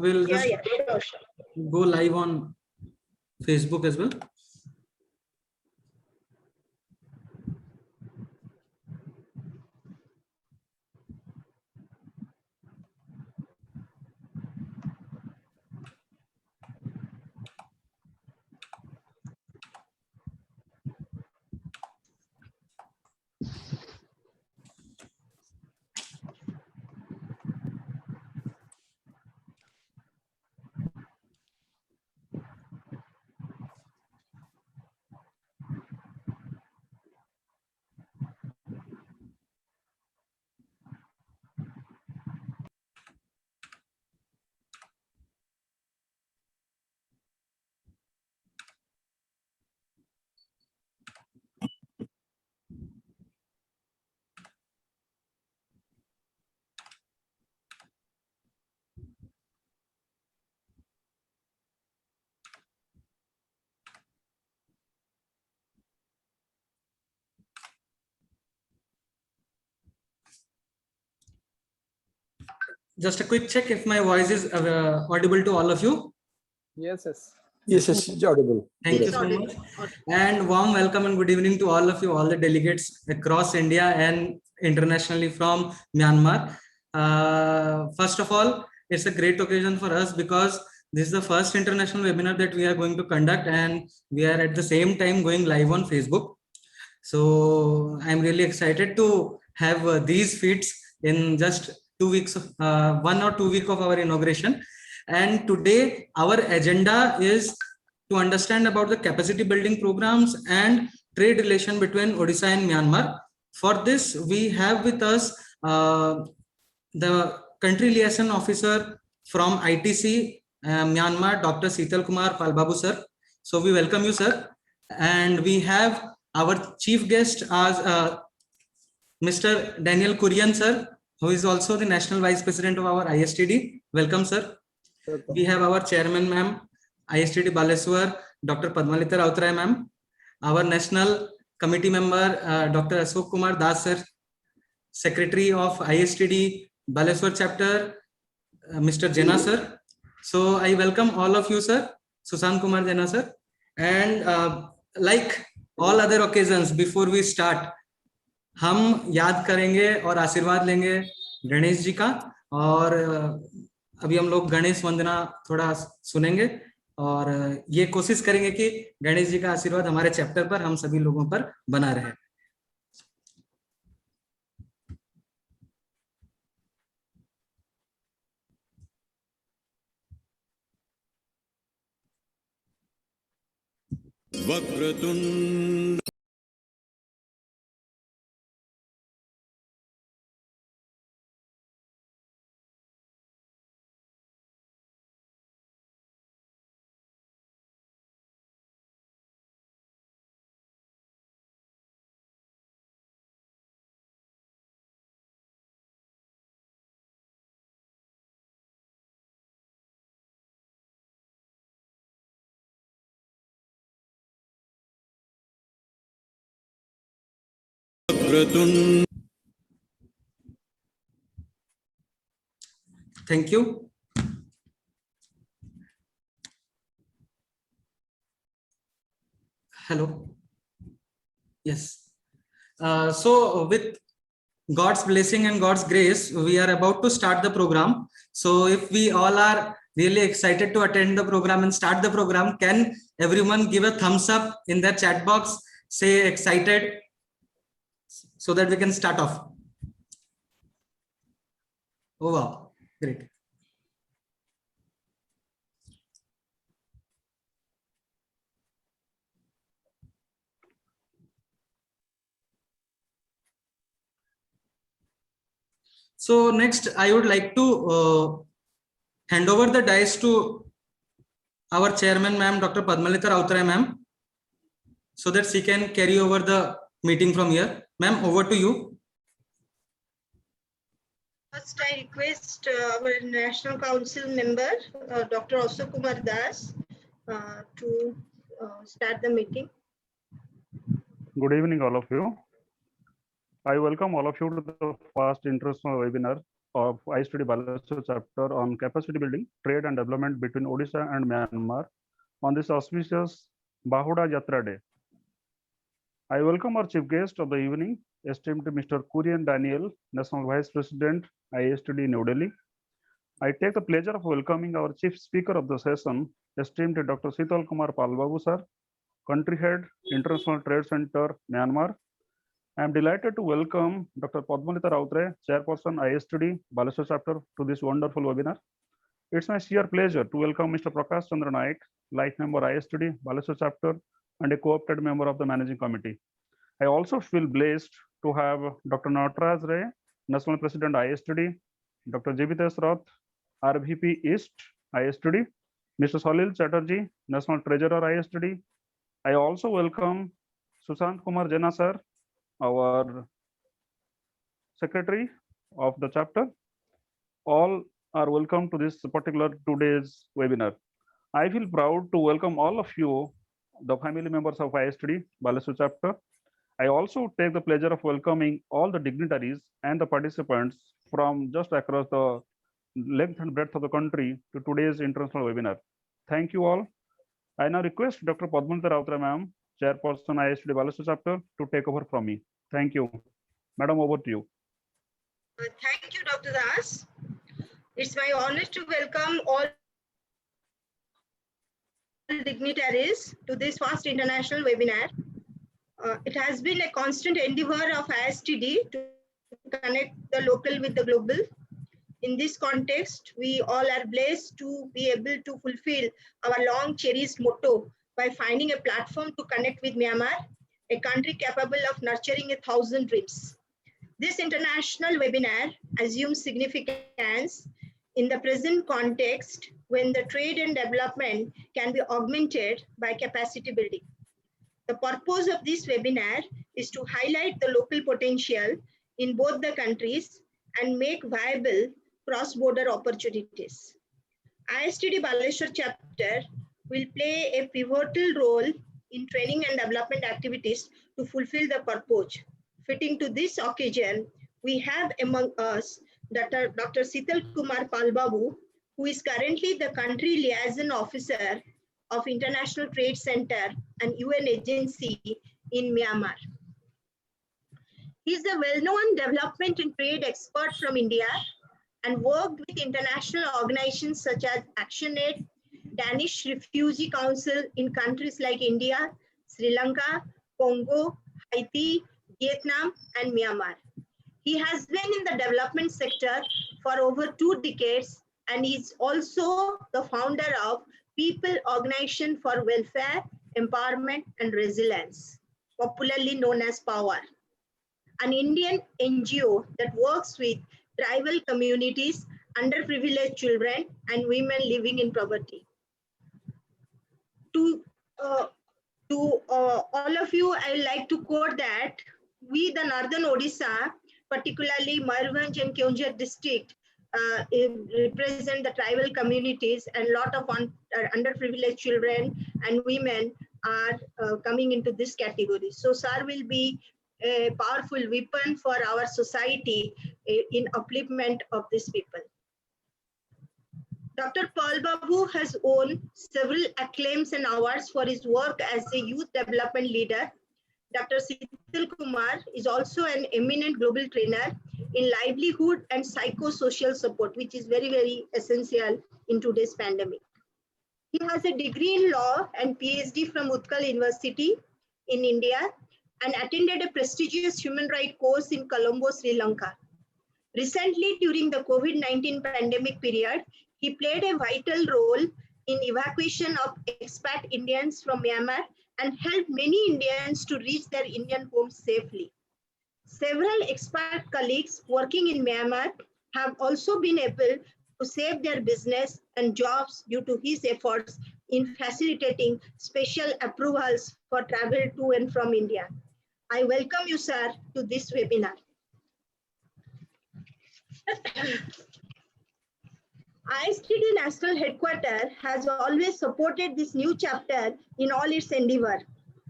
We'll just sure. go live on Facebook as well. Just a quick check if my voice is audible to all of you. Yes, yes. Yes, it's audible. Thank you so much. And warm welcome and good evening to all of you, all the delegates across India and internationally from Myanmar. First of all, it's a great occasion for us because this is the first international webinar that we are going to conduct, and we are at the same time going live on Facebook. So I'm really excited to have these feats in just 2 weeks, 1 or 2 weeks of our inauguration. And today our agenda is to understand about the capacity building programs and trade relation between Odisha and Myanmar. For this, we have with us the country liaison officer from ITC Myanmar, Dr. Sital Kumar Palbabu sir. So we welcome you, sir. And we have our chief guest as Mr. Daniel Kurien sir, who is also the national vice president of our ISTD. Welcome, sir. Welcome. We have our chairman, ma'am, ISTD Balasore, Dr. Padmalita Routray, ma'am. Our national committee member, Dr. Ashok Kumar Das, sir. Secretary of ISTD Balasore chapter, Mr. Jena, sir. So I welcome all of you, sir. Susan Kumar Jena, sir. And like all other occasions, before we start, हम याद करेंगे और आशीर्वाद लेंगे गणेश जी का, और अभी हम लोग गणेश वंदना थोड़ा सुनेंगे और ये कोशिश करेंगे कि गणेश जी का आशीर्वाद हमारे चैप्टर पर हम सभी लोगों पर बना रहे. Vakratunda Vakratunda. Thank you. Hello. Yes. So with God's blessing and God's grace, we are about to start the program. So if we all are really excited to attend the program and start the program, can everyone give a thumbs up in their chat box, say excited, so that we can start off. Oh wow, great. So next, I would like to hand over the dice to our chairman, ma'am, Dr. Padmalita Routray, ma'am, so that she can carry over the meeting from here. Ma'am, over to you. First, I request our National Council member, Dr. Asso Kumar Das, to start the meeting. Good evening, all of you. I welcome all of you to the first international webinar of ISTD Balasore chapter on capacity building, trade and development between Odisha and Myanmar on this auspicious Bahuda Yatra Day. I welcome our chief guest of the evening, esteemed Mr. Kurien Daniel, National Vice President, ISTD New Delhi. I take the pleasure of welcoming our chief speaker of the session, esteemed Dr. Sital Kumar Palbabu, sir, Country Head, International Trade Center, Myanmar. I am delighted to welcome Dr. Padmalita Routray, Chairperson, ISTD Balasore chapter, to this wonderful webinar. It's my sheer pleasure to welcome Mr. Prakash Chandra Naik, Life Member, ISTD Balasore chapter, and a co-opted member of the Managing Committee. I also feel blessed to have Dr. Nataraj Ray, National President, ISTD, Dr. Jivitesh Rath, RVP East, ISTD, Mr. Salil Chatterjee, National Treasurer, ISTD. I also welcome Sushant Kumar Jena, sir, our secretary of the chapter. All are welcome to this particular today's webinar. I feel proud to welcome all of you, the family members of ISTD Balasore chapter. I also take the pleasure of welcoming all the dignitaries and the participants from just across the length and breadth of the country to today's international webinar. Thank you all. I now request Dr. Padmalita Routray, ma'am, Chairperson, ISTD Balasore chapter, to take over from me. Thank you. Madam, over to you. Thank you, Dr. Das. It's my honor to welcome all dignitaries to this first international webinar. It has been a constant endeavor of ISTD to connect the local with the global. In this context, we all are blessed to be able to fulfill our long cherished motto by finding a platform to connect with Myanmar, a country capable of nurturing 1,000 dreams. This international webinar assumes significance in the present context when the trade and development can be augmented by capacity building. The purpose of this webinar is to highlight the local potential in both the countries and make viable cross-border opportunities. ISTD Balasore chapter will play a pivotal role in training and development activities to fulfill the purpose. Fitting to this occasion, we have among us Dr. Sital Kumar Palbabu, who is currently the Country Liaison Officer of International Trade Center and UN agency in Myanmar. He is a well-known development and trade expert from India and worked with international organizations such as ActionAid, Danish Refugee Council in countries like India, Sri Lanka, Congo, Haiti, Vietnam, and Myanmar. He has been in the development sector for over 2 decades and is also the founder of People Organization for Welfare, Empowerment, and Resilience, popularly known as POWER, an Indian NGO that works with tribal communities, underprivileged children, and women living in poverty. To all of you, I would like to quote that we, the Northern Odisha, particularly Mayurbhanj and Keonjhar district, represent the tribal communities, and a lot of underprivileged children and women are coming into this category. So SAR will be a powerful weapon for our society in upliftment of these people. Dr. Palbabu has won several acclaims and awards for his work as a youth development leader. Dr. Sital Kumar is also an eminent global trainer in livelihood and psychosocial support, which is very, very essential in today's pandemic. He has a degree in law and PhD from Utkal University in India and attended a prestigious human rights course in Colombo, Sri Lanka. Recently, during the COVID-19 pandemic period, he played a vital role in evacuation of expat Indians from Myanmar and helped many Indians to reach their Indian homes safely. Several expat colleagues working in Myanmar have also been able to save their business and jobs due to his efforts in facilitating special approvals for travel to and from India. I welcome you, sir, to this webinar. ISTD National Headquarters has always supported this new chapter in all its endeavor.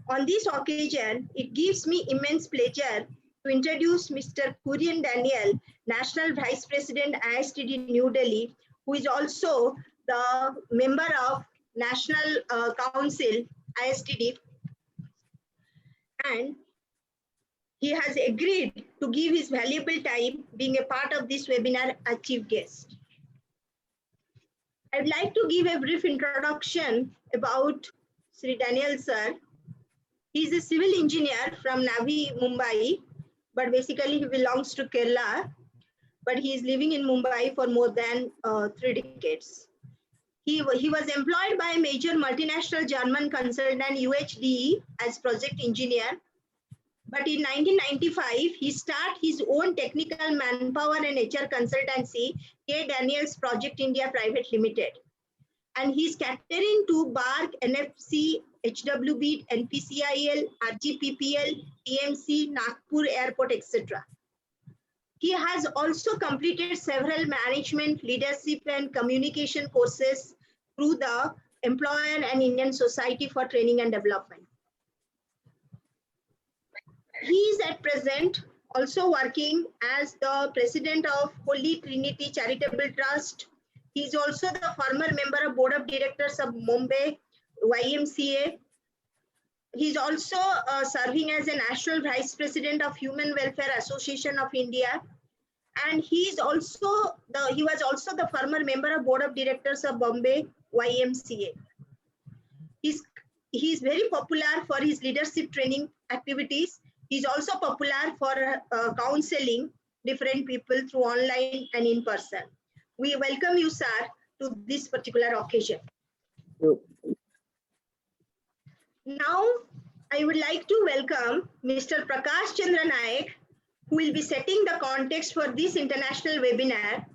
On this occasion, it gives me immense pleasure to introduce Mr. Kurien Daniel, National Vice President, ISTD New Delhi, who is also the member of National Council, ISTD, and he has agreed to give his valuable time being a part of this webinar as chief guest. I'd like to give a brief introduction about Sri Daniel sir. He's a civil engineer from Navi, Mumbai, but basically he belongs to Kerala, but he is living in Mumbai for more than 3 decades. He was employed by a major multinational German consultant UHDE as project engineer. But in 1995, he started his own technical manpower and HR consultancy, K. Daniels Project India Private Limited. And he's catering to BARC, NFC, HWB, NPCIL, RGPPL, TMC, Nagpur Airport, etc. He has also completed several management, leadership, and communication courses through the Employer and Indian Society for Training and Development. He is at present also working as the president of Holy Trinity Charitable Trust. He is also the former member of Board of Directors of Mumbai YMCA. He is also serving as a National Vice President of Human Welfare Association of India. And he was also the former member of Board of Directors of Bombay YMCA. He is very popular for his leadership training activities. He's also popular for counseling different people through online and in person. We welcome you, sir, to this particular occasion. Now, I would like to welcome Mr. Prakash Chandra Naik, who will be setting the context for this international webinar,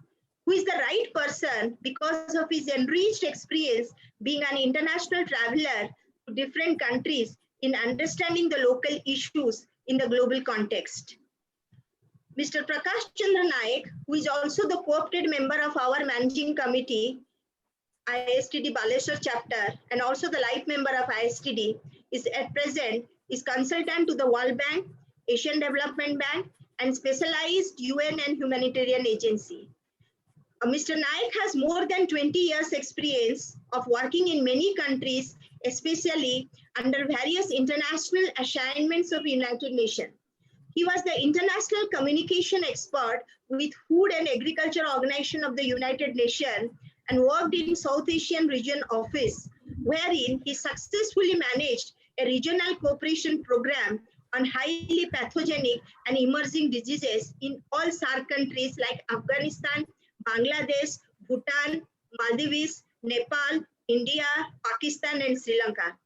who is the right person because of his enriched experience being an international traveler to different countries in understanding the local issues in the global context. Mr. Prakash Chandra Naik, who is also the co-opted member of our managing committee, ISTD Balasore chapter, and also the life member of ISTD, is at present is consultant to the World Bank, Asian Development Bank, and specialized UN and humanitarian agency. Mr. Naik has more than 20 years experience of working in many countries, especially under various international assignments of United Nations. He was the international communication expert with Food and Agriculture Organization of the United Nations and worked in South Asian region office, wherein he successfully managed a regional cooperation program on highly pathogenic and emerging diseases in all SAARC countries like Afghanistan, Bangladesh, Bhutan, Maldives, Nepal, India, Pakistan, and Sri Lanka.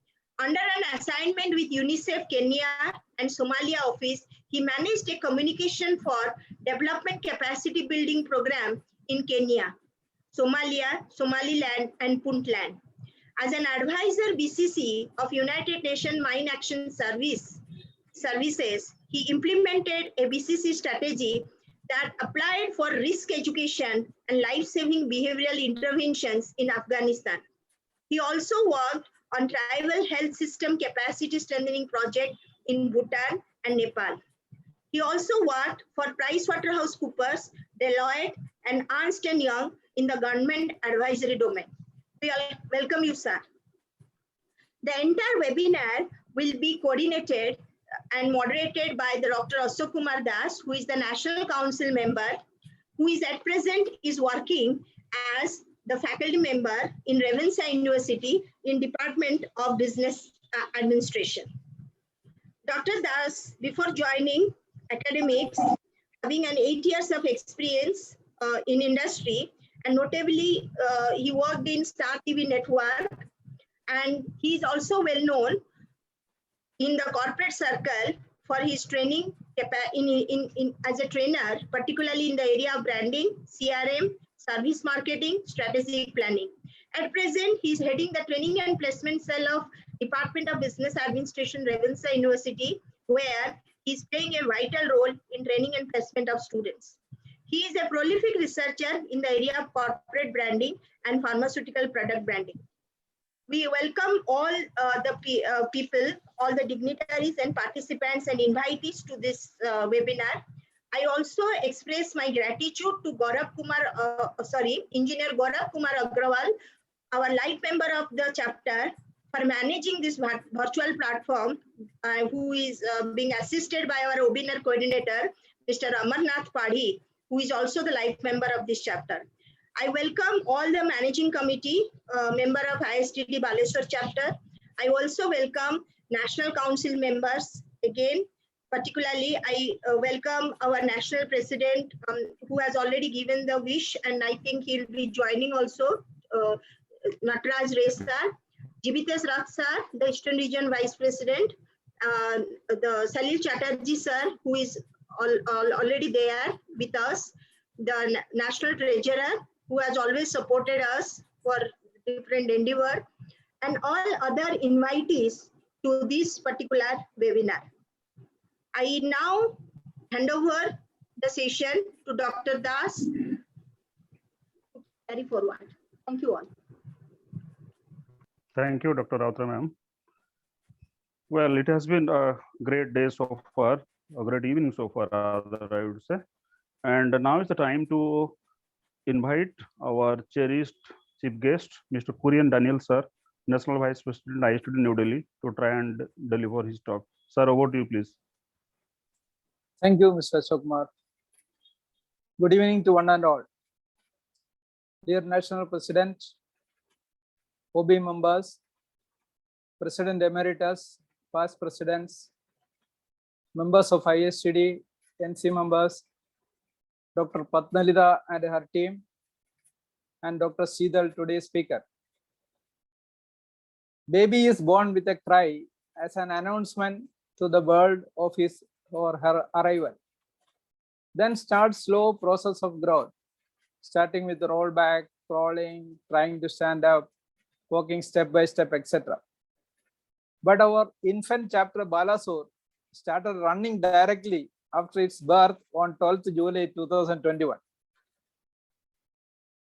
Under an assignment with UNICEF Kenya and Somalia office, he managed a communication for development capacity building program in Kenya, Somalia, Somaliland, and Puntland. As an advisor BCC of United Nations Mine Action Services, he implemented a BCC strategy that applied for risk education and life-saving behavioral interventions in Afghanistan. He also worked on tribal health system capacity strengthening project in Bhutan and Nepal. He also worked for PricewaterhouseCoopers, Deloitte, and Ernst & Young in the government advisory domain. We welcome you, sir. The entire webinar will be coordinated and moderated by the Dr. Ashok Kumar Das, who is the National Council member, who is at present is working as the faculty member in Ravenshaw University in Department of Business Administration. Dr. Das, before joining academics, having an 8 years of experience in industry, and notably he worked in Star TV Network, and he is also well known in the corporate circle for his training as a trainer, particularly in the area of branding, CRM, service marketing, strategic planning. At present, he is heading the training and placement cell of Department of Business Administration, Ravenshaw University, where he is playing a vital role in training and placement of students. He is a prolific researcher in the area of corporate branding and pharmaceutical product branding. We welcome all people, all the dignitaries and participants and invitees to this webinar. I also express my gratitude to Engineer Gaurav Kumar Agrawal, our light member of the chapter, for managing this virtual platform, who is being assisted by our webinar coordinator, Mr. Amarnath Padhi, who is also the life member of this chapter. I welcome all the managing committee member of ISTD Balasore chapter. I also welcome National Council members. Again, particularly, I welcome our national president who has already given the wish, and I think he'll be joining also, Nataraj Ray sir, Jibitesh Rath sir, the Eastern Region Vice President, the Salil Chatterjee sir, who is already there with us, the National Treasurer, who has always supported us for different endeavor, and all other invitees to this particular webinar. I now hand over the session to Dr. Das to carry forward. Thank you all. Thank you, Dr. Routray, ma'am. Well, it has been a great day so far, a great evening so far, rather, I would say. And now is the time to invite our cherished chief guest, Mr. Kurien Daniel, sir, National Vice President, ISTD New Delhi, to try and deliver his talk. Sir, over to you, please. Thank you, Mr. Ashok. Good evening to one and all. Dear National President, OB members, President Emeritus, past presidents, members of ISTD, NC members, Dr. Padmalita and her team, and Dr. Sital, today's speaker. Baby is born with a cry as an announcement to the world of his or her arrival. Then starts slow process of growth, starting with the rollback, crawling, trying to stand up, walking step by step, etc. But our infant chapter Balasore started running directly after its birth on 12th July 2021.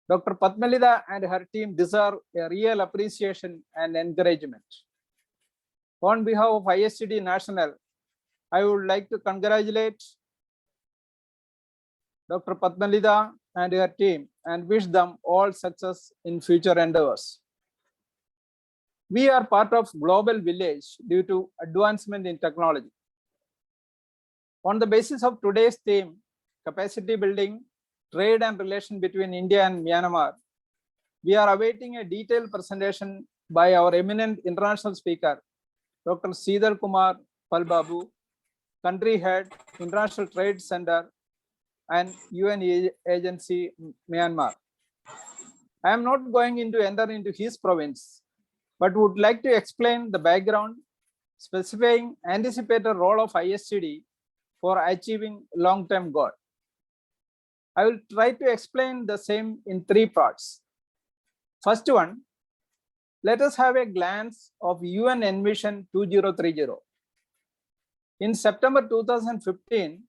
Dr. Padmalita and her team deserve a real appreciation and encouragement. On behalf of ISTD National, I would like to congratulate Dr. Padmalita and her team and wish them all success in future endeavors. We are part of global village due to advancement in technology. On the basis of today's theme, capacity building, trade and relation between India and Myanmar, we are awaiting a detailed presentation by our eminent international speaker, Dr. Sital Kumar Palbabu, country head, International Trade Center and UN agency, Myanmar. I am not going to enter into his province, but would like to explain the background, specifying anticipated role of ISTD for achieving long-term goal. I will try to explain the same in three parts. First one, let us have a glance of UN Envision 2030. In September 2015,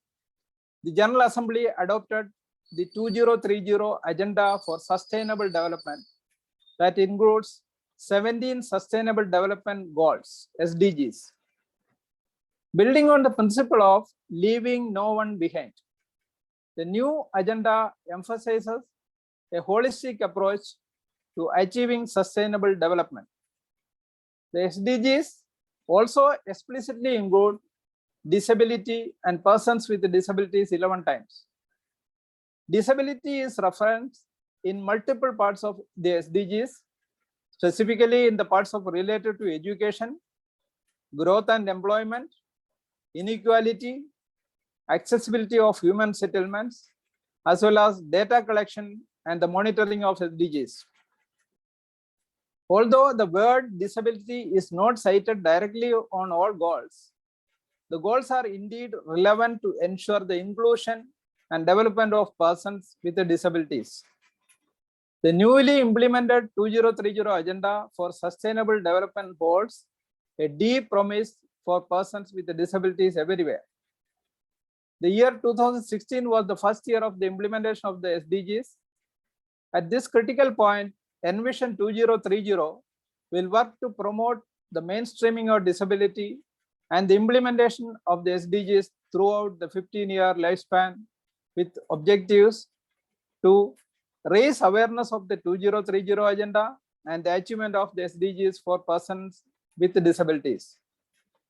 the General Assembly adopted the 2030 Agenda for Sustainable Development that includes 17 Sustainable Development Goals, SDGs. Building on the principle of leaving no one behind, the new agenda emphasizes a holistic approach to achieving sustainable development. The SDGs also explicitly include disability and persons with disabilities 11 times. Disability is referenced in multiple parts of the SDGs, specifically in the parts of related to education, growth and employment, inequality, accessibility of human settlements, as well as data collection and the monitoring of SDGs. Although the word disability is not cited directly on all goals, the goals are indeed relevant to ensure the inclusion and development of persons with disabilities. The newly implemented 2030 Agenda for Sustainable Development holds a deep promise for persons with disabilities everywhere. The year 2016 was the first year of the implementation of the SDGs. At this critical point, Envision 2030 will work to promote the mainstreaming of disability and the implementation of the SDGs throughout the 15-year lifespan with objectives to raise awareness of the 2030 agenda and the achievement of the SDGs for persons with disabilities,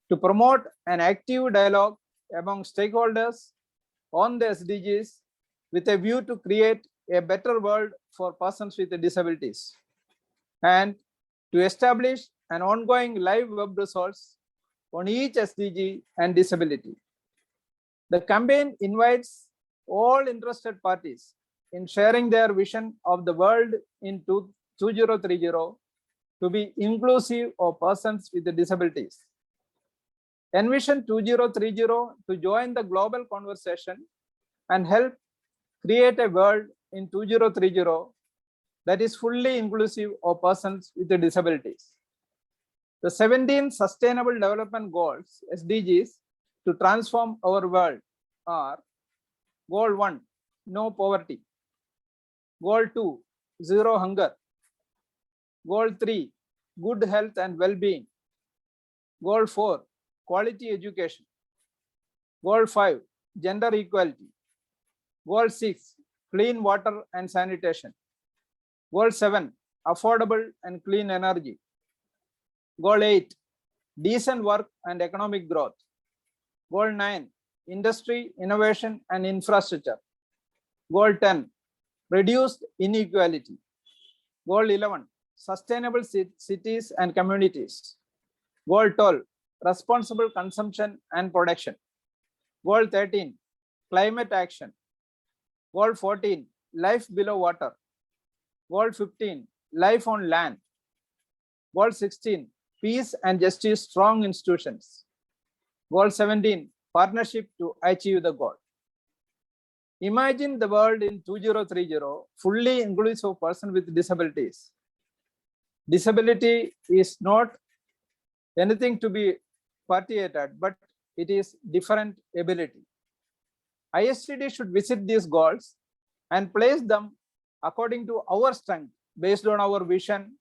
to promote an active dialogue among stakeholders on the SDGs with a view to create a better world for persons with disabilities, and to establish an ongoing live web resource on each SDG and disability. The campaign invites all interested parties in sharing their vision of the world in 2030 to be inclusive of persons with disabilities. Envision 2030 to join the global conversation and help create a world in 2030 that is fully inclusive of persons with disabilities. The 17 Sustainable Development Goals, SDGs, to transform our world are: Goal 1, no poverty; Goal 2, zero hunger; Goal 3, good health and well-being; Goal 4, quality education; Goal 5, gender equality; Goal 6, clean water and sanitation; Goal 7, affordable and clean energy; Goal 8, decent work and economic growth; Goal 9, industry, innovation and infrastructure; Goal 10, reduced inequality; Goal 11, sustainable cities and communities; Goal 12, responsible consumption and production; Goal 13, climate action; Goal 14, life below water; Goal 15, life on land; Goal 16, peace and justice, strong institutions; Goal 17, partnership to achieve the goal. Imagine the world in 2030, fully inclusive of persons with disabilities. Disability is not anything to be party-ated, but it is different ability. ISTD should visit these goals and place them according to our strength, based on our vision,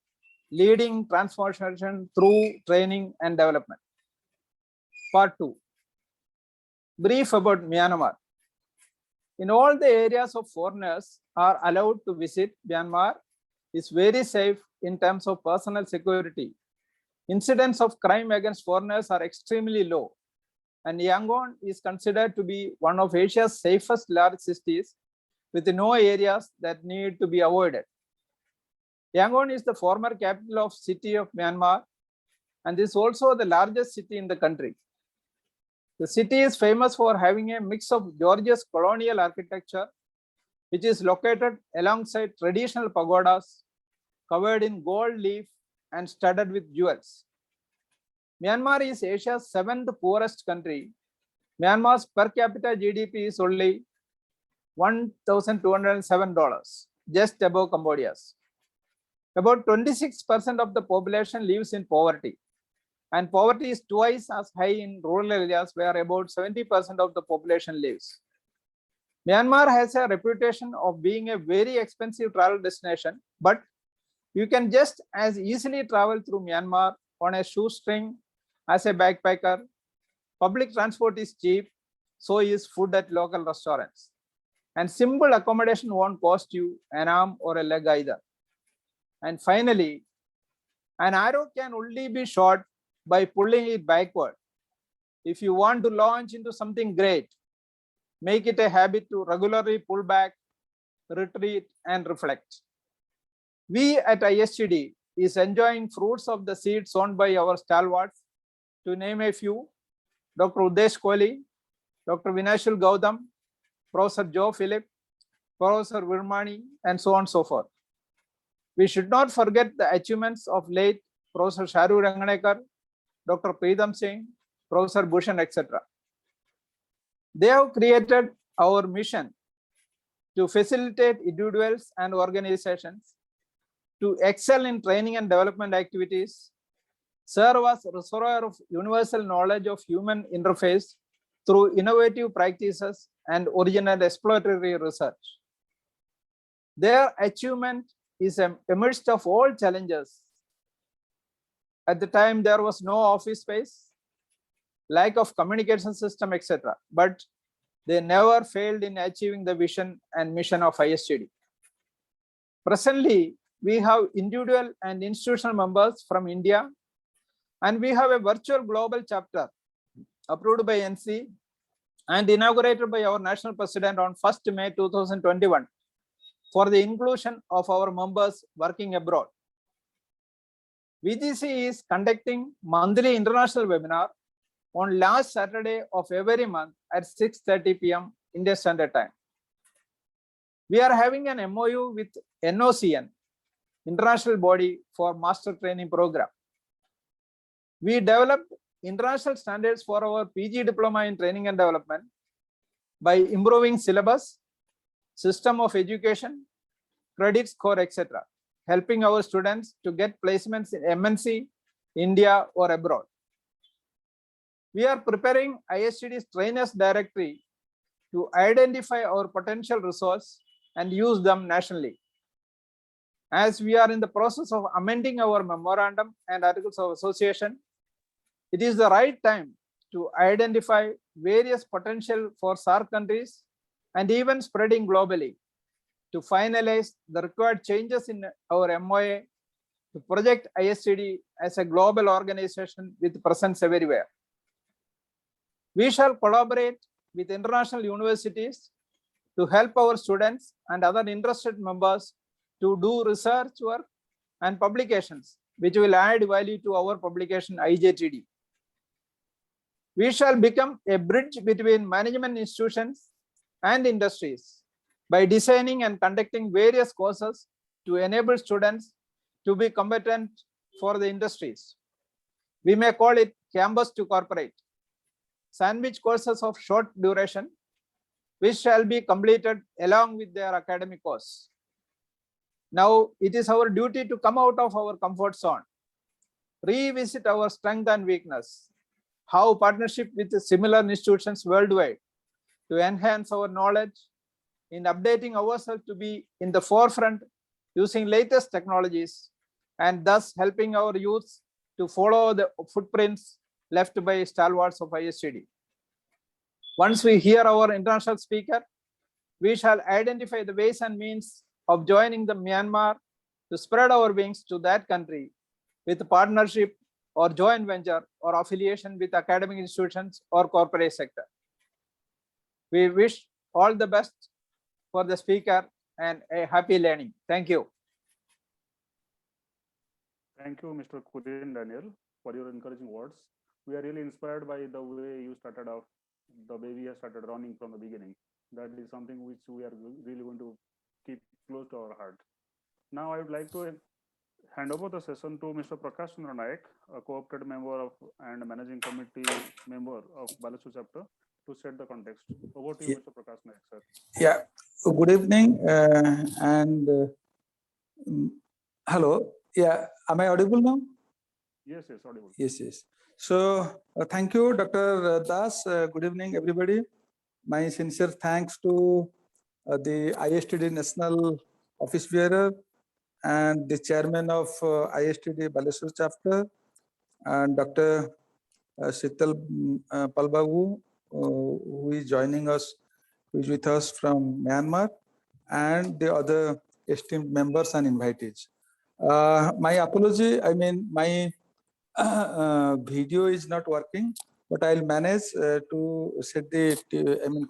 leading transformation through training and development. Part 2. Brief about Myanmar. In all the areas of foreigners are allowed to visit, Myanmar is very safe in terms of personal security. Incidents of crime against foreigners are extremely low, and Yangon is considered to be one of Asia's safest large cities with no areas that need to be avoided. Yangon is the former capital of city of Myanmar, and is also the largest city in the country. The city is famous for having a mix of Georgia's colonial architecture, which is located alongside traditional pagodas covered in gold leaf and studded with jewels. Myanmar is Asia's 7th poorest country. Myanmar's per capita GDP is only $1,207, just above Cambodia's. About 26% of the population lives in poverty, and poverty is twice as high in rural areas where about 70% of the population lives. Myanmar has a reputation of being a very expensive travel destination, but you can just as easily travel through Myanmar on a shoestring as a backpacker. Public transport is cheap, so is food at local restaurants. And simple accommodation won't cost you an arm or a leg either. And finally, an arrow can only be shot by pulling it backward. If you want to launch into something great, make it a habit to regularly pull back, retreat, and reflect. We at ISTD is enjoying fruits of the seed sown by our stalwarts. To name a few: Dr. Udesh Kohli, Dr. Vinashul Gautam, Professor Joe Philip, Professor Virmani, and so on and so forth. We should not forget the achievements of late Professor Sharu Ranganekar, Dr. Preetham Singh, Professor Bhushan, etc. They have created our mission to facilitate individuals and organizations to excel in training and development activities, serve as a reservoir of universal knowledge of human interface through innovative practices and original exploratory research. Their achievement is amidst of all challenges At the time, there was no office space, lack of communication system, etc. But they never failed in achieving the vision and mission of ISTD. Presently, we have individual and institutional members from India, and we have a virtual global chapter approved by NC and inaugurated by our national president on 1st May 2021 for the inclusion of our members working abroad. VGC is conducting monthly international webinar on last Saturday of every month at 6:30 p.m. Indian Standard Time. We are having an MOU with NOCN, international body for master training program. We developed international standards for our PG diploma in training and development by improving syllabus, system of education, credit score, etc., helping our students to get placements in MNC, India, or abroad. We are preparing ISTD's trainers directory to identify our potential resource and use them nationally. As we are in the process of amending our memorandum and articles of association, it is the right time to identify various potential for SAARC countries and even spreading globally to finalize the required changes in our MOA to project ISTD as a global organization with presence everywhere. We shall collaborate with international universities to help our students and other interested members to do research work and publications, which will add value to our publication IJTD. We shall become a bridge between management institutions and industries by designing and conducting various courses to enable students to be competent for the industries. We may call it campus to corporate, sandwich courses of short duration, which shall be completed along with their academic course. Now, it is our duty to come out of our comfort zone, revisit our strength and weakness, how partnership with similar institutions worldwide to enhance our knowledge in updating ourselves to be in the forefront using latest technologies, and thus helping our youth to follow the footprints left by stalwarts of ISTD. Once we hear our international speaker, we shall identify the ways and means of joining the Myanmar to spread our wings to that country with partnership or joint venture or affiliation with academic institutions or corporate sector. We wish all the best for the speaker and a happy learning. Thank you. Thank you, Mr. Kurien Daniel, for your encouraging words. We are really inspired by the way you started off, the way we have started running from the beginning. That is something which we are really going to keep close to our heart. Now, I would like to hand over the session to Mr. Prakash Chandra Naik, a co-opted member of and managing committee member of Balasore chapter, to set the context. Over to you, Mr. Prakash Naik, sir. Yeah, good evening hello. Yeah, am I audible now? Yes, yes, audible. Yes, yes. So thank you, Dr. Das. Good evening, everybody. My sincere thanks to the ISTD National Office Bearer and the chairman of ISTD Balasore chapter and Dr. Sital Palbabu, who is joining us, who is with us from Myanmar, and the other esteemed members and invitees. My apology, I mean, my video is not working, but I'll manage to set the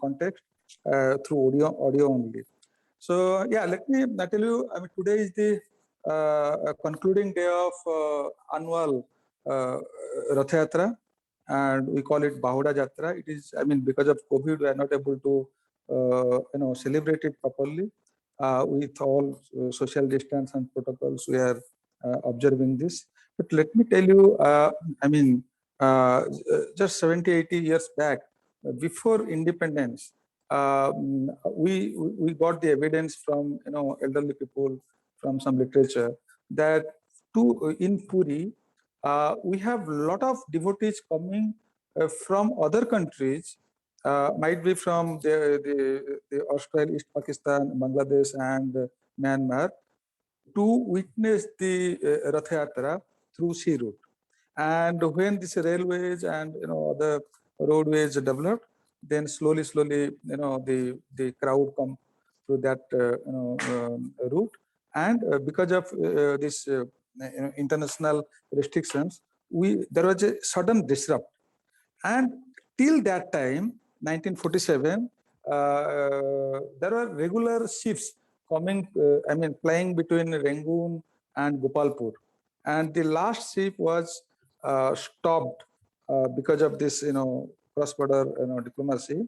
context through audio only. So yeah, let me tell you, I mean, today is the concluding day of annual Rath Yatra, and we call it Bahuda Jatra. It is, I mean, because of COVID, we are not able to celebrate it properly. With all social distance and protocols, we are observing this. But let me tell you, I mean, just 70, 80 years back, before independence, we got the evidence from elderly people, from some literature, that in Puri, we have a lot of devotees coming from other countries, might be from the Australia, East Pakistan, Bangladesh, and Myanmar, to witness the Rath Yatra through sea route. And when this railways and other roadways developed, then slowly, the crowd come through that route, and because of this international restrictions, there was a sudden disrupt. And till that time, 1947, there were regular ships coming, flying between Rangoon and Gopalpur. And the last ship was stopped because of this, cross-border, diplomacy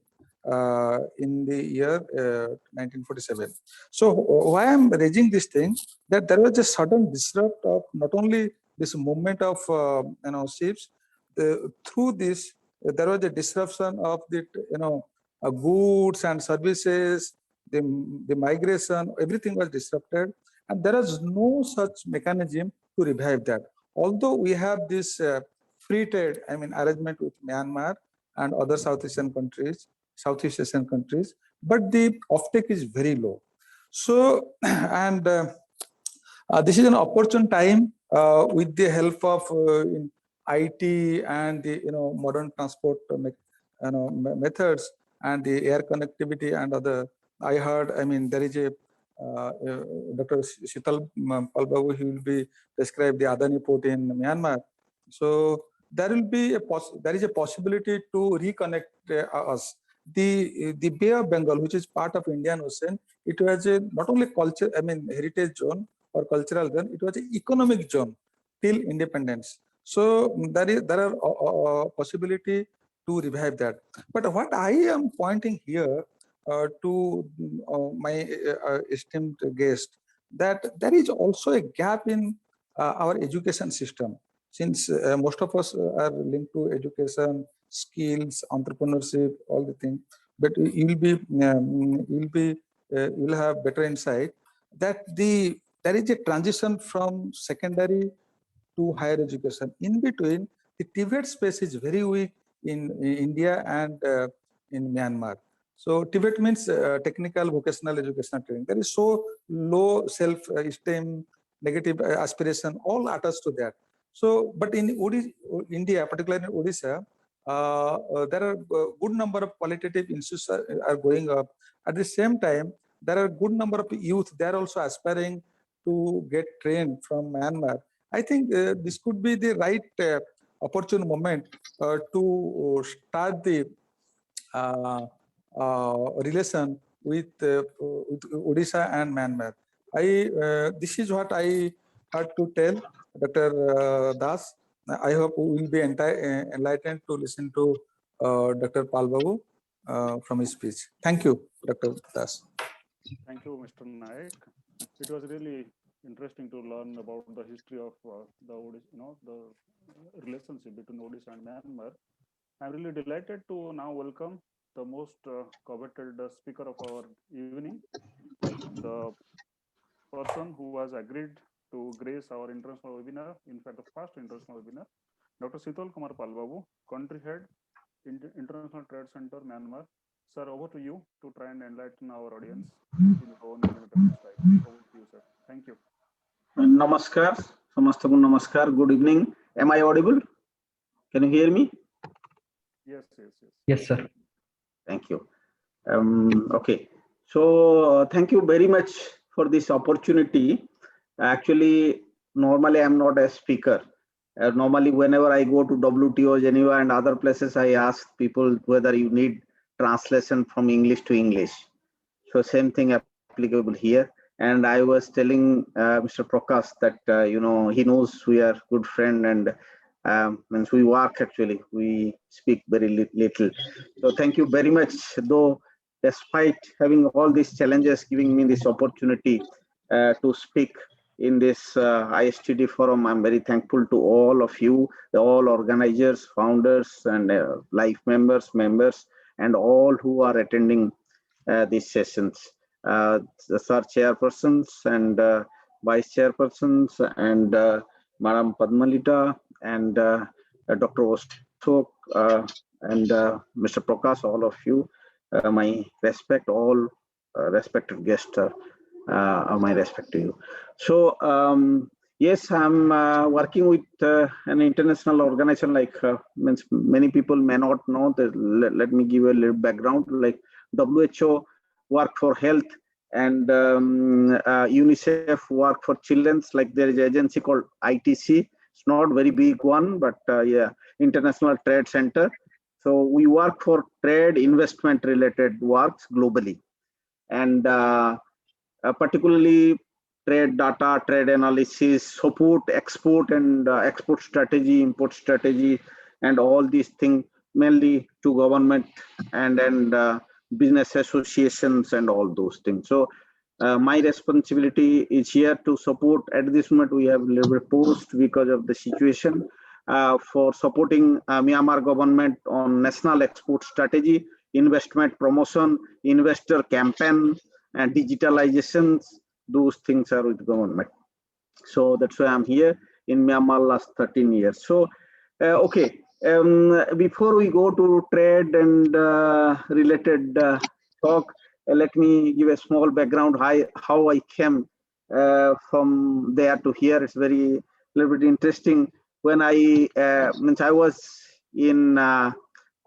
in the year 1947. So why I'm raising this thing, that there was a sudden disrupt of not only this movement of ships, through this there was a disruption of the goods and services, the migration, everything was disrupted, and there is no such mechanism to revive that. Although we have this free trade, arrangement with Myanmar and other Southeast Asian countries, but the offtake is very low. So, and this is an opportune time with the help of IT and the modern transport methods and the air connectivity and other. I heard, there is a Dr. Sital Palbabu, he will be describe the Adani port in Myanmar. So there will be there is a possibility to reconnect us. The Bay of Bengal, which is part of Indian Ocean, it was a not only culture, heritage zone or cultural zone, it was an economic zone till independence. So there are possibility to revive that. But what I am pointing here to my esteemed guest, that there is also a gap in our education system. Since most of us are linked to education, skills, entrepreneurship, all the things, but you will have better insight that there is a transition from secondary to higher education. In between, the TVET space is very weak in India and in Myanmar. So TVET means technical vocational educational training. There is so low self-esteem, negative aspiration, all attached to that. So, but in India, particularly in Odisha, there are a good number of qualitative institutes are going up. At the same time, there are a good number of youth, they are also aspiring to get trained from Myanmar. I think this could be the right opportune moment to start the relation with Odisha and Myanmar. This is what I had to tell Dr. Das. I hope we will be enlightened to listen to Dr. Palbabu from his speech. Thank you, Dr. Das. Thank you, Mr. Naik. It was really interesting to learn about the history of the relationship between Odisha and Myanmar. I'm really delighted to now welcome the most coveted speaker of our evening, the person who has agreed to grace our international webinar, in fact, the first international webinar, Dr. Sital Kumar Palbabu, Country Head, International Trade Center, Myanmar. Sir, over to you to try and enlighten our audience in your own limited style. Over to you, sir. Thank you. Namaskar, Samastaku Namaskar. Good evening. Am I audible? Can you hear me? Yes. Yes, sir. Thank you. Okay. So thank you very much for this opportunity. Actually, normally I'm not a speaker. Normally, whenever I go to WTO, Geneva, and other places, I ask people whether you need translation from English to English. So same thing applicable here. And I was telling Mr. Prakash that he knows we are good friend, and means we work actually. We speak very little. So thank you very much. Though, despite having all these challenges, giving me this opportunity to speak in this ISTD forum, I'm very thankful to all of you, all organizers, founders, and life members, and all who are attending these sessions. The Sir Chairpersons and Vice Chairpersons and Madam Padmalita and Dr. Ashok and Mr. Prakash, all of you, my respect, all respected guests, my respect to you. So Yes, I'm working with an international organization like means many people may not know that. Let me give a little background. Like WHO work for health, and UNICEF work for children's. Like there is an agency called ITC. It's not very big one, but yeah, International Trade Center. So we work for trade investment related works globally, and particularly trade data, trade analysis, support, export and export strategy, import strategy, and all these things mainly to government and business associations and all those things. So my responsibility is here to support. At this moment, we have a little bit post because of the situation for supporting Myanmar government on national export strategy, investment promotion, investor campaign, and digitalizations. Those things are with government. So that's why I'm here in Myanmar last 13 years. So, okay, before we go to trade and related talk, let me give a small background how I came from there to here. It's very little bit interesting. When I was in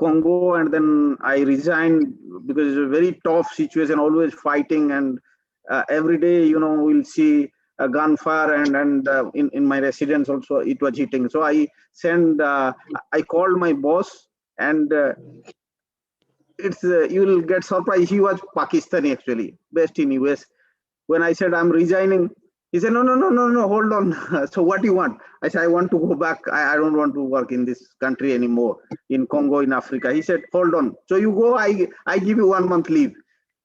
Congo, and then I resigned because it's a very tough situation, always fighting, and every day, we'll see a gunfire, and in my residence also it was hitting. So I called my boss, and it's you'll get surprised. He was Pakistani actually, based in US. When I said I'm resigning, he said, no, hold on. So what do you want? I said, I want to go back. I don't want to work in this country anymore, in Congo, in Africa. He said, hold on. So you go, I give you 1 month leave.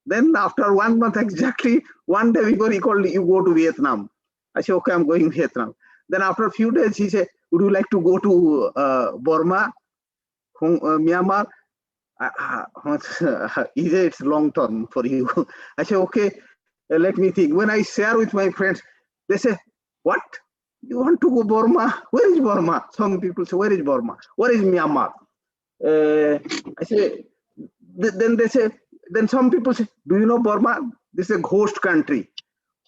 Then after 1 month, exactly 1 day before, he called, you go to Vietnam. I said, okay, I'm going Vietnam. Then after a few days, he said, would you like to go to Burma, Myanmar? He said, it's long term for you. I said, okay, let me think. When I share with my friends, they say, what? You want to go Burma? Where is Burma? Some people say, where is Burma? Where is Myanmar? I say, then they say, then some people say, do you know Burma? This is a ghost country.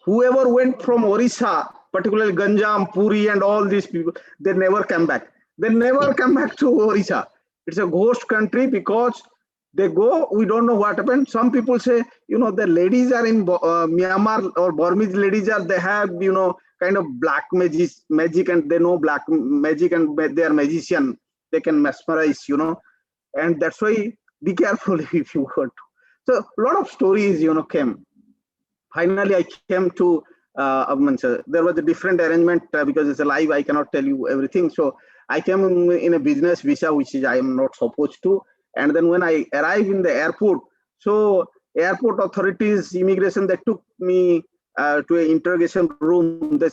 Whoever went from Orissa, particularly Ganjam, Puri, and all these people, they never come back. They never come back to Orissa. It's a ghost country because they go, we don't know what happened. Some people say, the ladies are in Myanmar, or Burmese ladies they have, kind of black magic, and they know black magic, and they are magician. They can mesmerize, and that's why be careful if you want to. So a lot of stories, came. Finally, I came to, there was a different arrangement because it's a live, I cannot tell you everything. So I came in a business visa, which is I am not supposed to. And then when I arrived in the airport, so airport authorities, immigration, they took me to an interrogation room. They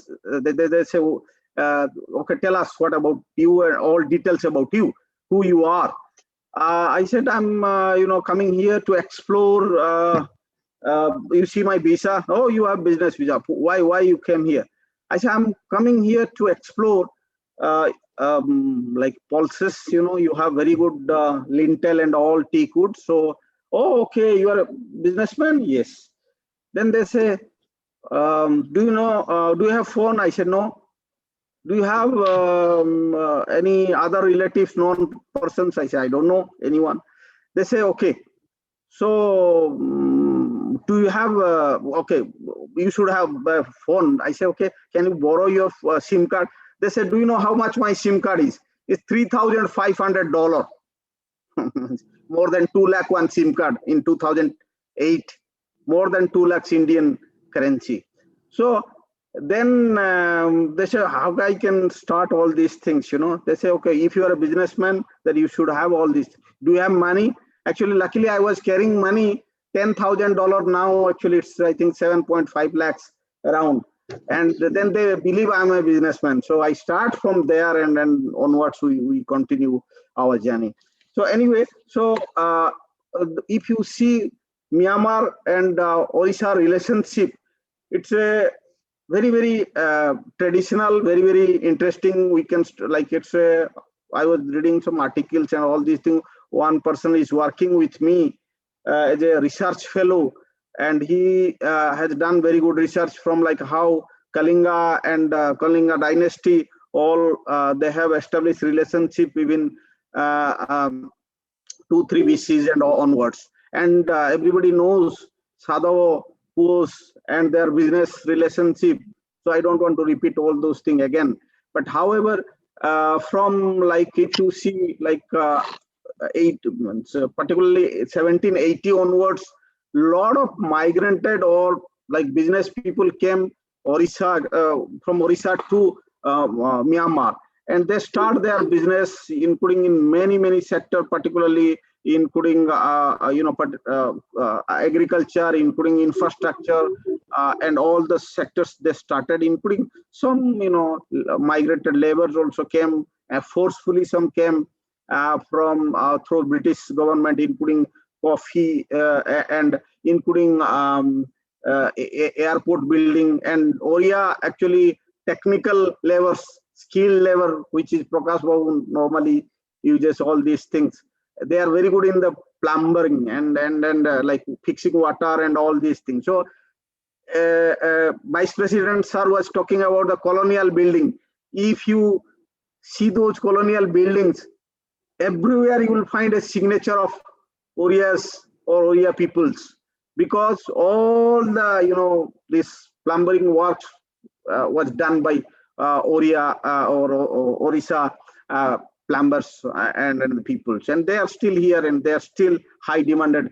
say, okay, tell us what about you and all details about you, who you are. I said, I'm, coming here to explore. You see my visa. Oh, you have business visa. Why you came here? I said, I'm coming here to explore like pulses. You have very good lintel and all teak wood. So, oh, okay, you are a businessman? Yes. Then they say, do you have phone? I said, no. Do you have any other relatives, known persons? I say, I don't know anyone. They say, okay. So, do you have, okay, you should have a phone. I say, okay, can you borrow your SIM card? They said, do you know how much my SIM card is? It's $3,500. More than 2 lakh one SIM card in 2008. More than 2 lakhs Indian currency. So, then they say, how I can start all these things, They say, okay, if you are a businessman, then you should have all this. Do you have money? Actually, luckily, I was carrying money, $10,000 now. Actually, it's, I think, 7.5 lakhs around. And then they believe I'm a businessman. So I start from there, and then onwards, we continue our journey. So anyway, so if you see Myanmar and Orissa relationship, it's a very, very traditional, very, very interesting. We can, like, it's a, I was reading some articles and all these things. One person is working with me as a research fellow, and he has done very good research from like how Kalinga and Kalinga dynasty, all they have established relationship even 2-3 BCs and onwards. And everybody knows Sadao, Pus, and their business relationship. So I don't want to repeat all those things again. But however, from like if you see like particularly 1780 onwards, lot of migrated or like business people came Orissa from Orissa to Myanmar, and they start their business, including in many sectors, particularly including agriculture, including infrastructure, and all the sectors they started, including some migrated laborers also came forcefully. Some came from through British government, including coffee and including airport building, and Oriya actually technical labors, skilled labor, which is Prakash Babu normally uses all these things. They are very good in the plumbing and like fixing water and all these things. So Vice President sir was talking about the colonial building. If you see those colonial buildings, everywhere you will find a signature of Oriyas or Oriya peoples, because all the this plumbing works was done by Oriya or Orissa plumbers and the peoples, and they are still here and they are still high demanded.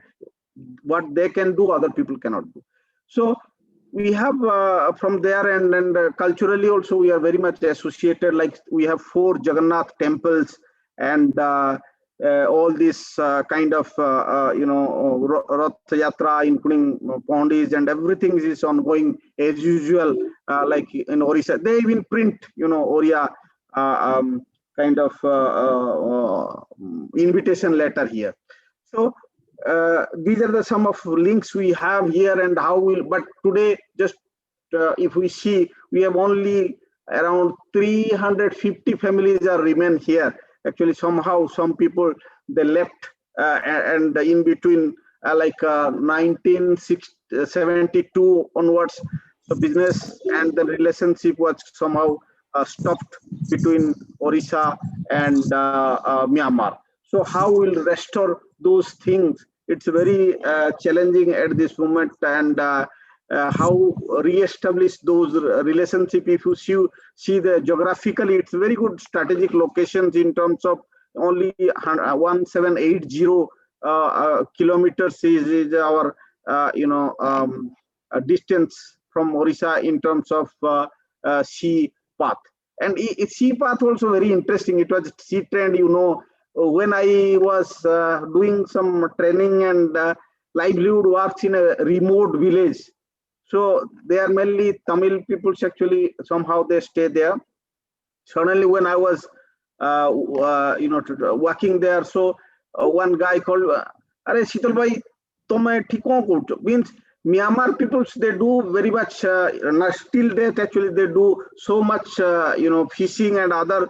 What they can do, other people cannot do. So we have from there, and culturally also we are very much associated. Like we have 4 Jagannath temples, and all this kind of Rath Yatra, including Pondis, and everything is ongoing as usual. Like in Orissa, they even print Oriya kind of invitation letter here. So these are the some of links we have here, and how we'll. But today, just if we see, we have only around 350 families are remain here. Actually, somehow some people they left, and in between like 1972 onwards, the business and the relationship was somehow stopped between Orissa and Myanmar. So how we'll restore those things? It's very challenging at this moment, and how re-establish those relationship. If you see the geographically, it's very good strategic locations in terms of only 1780 kilometers is our distance from Orissa in terms of sea path. And sea path also very interesting. It was sea trend, when I was doing some training and livelihood works in a remote village. So they are mainly Tamil people. Actually, somehow they stay there. Suddenly, when I was working there, so one guy called, "Are Sital bhai, tome thiko kut?" Means Myanmar peoples, they do very much still date. Actually, they do so much fishing and other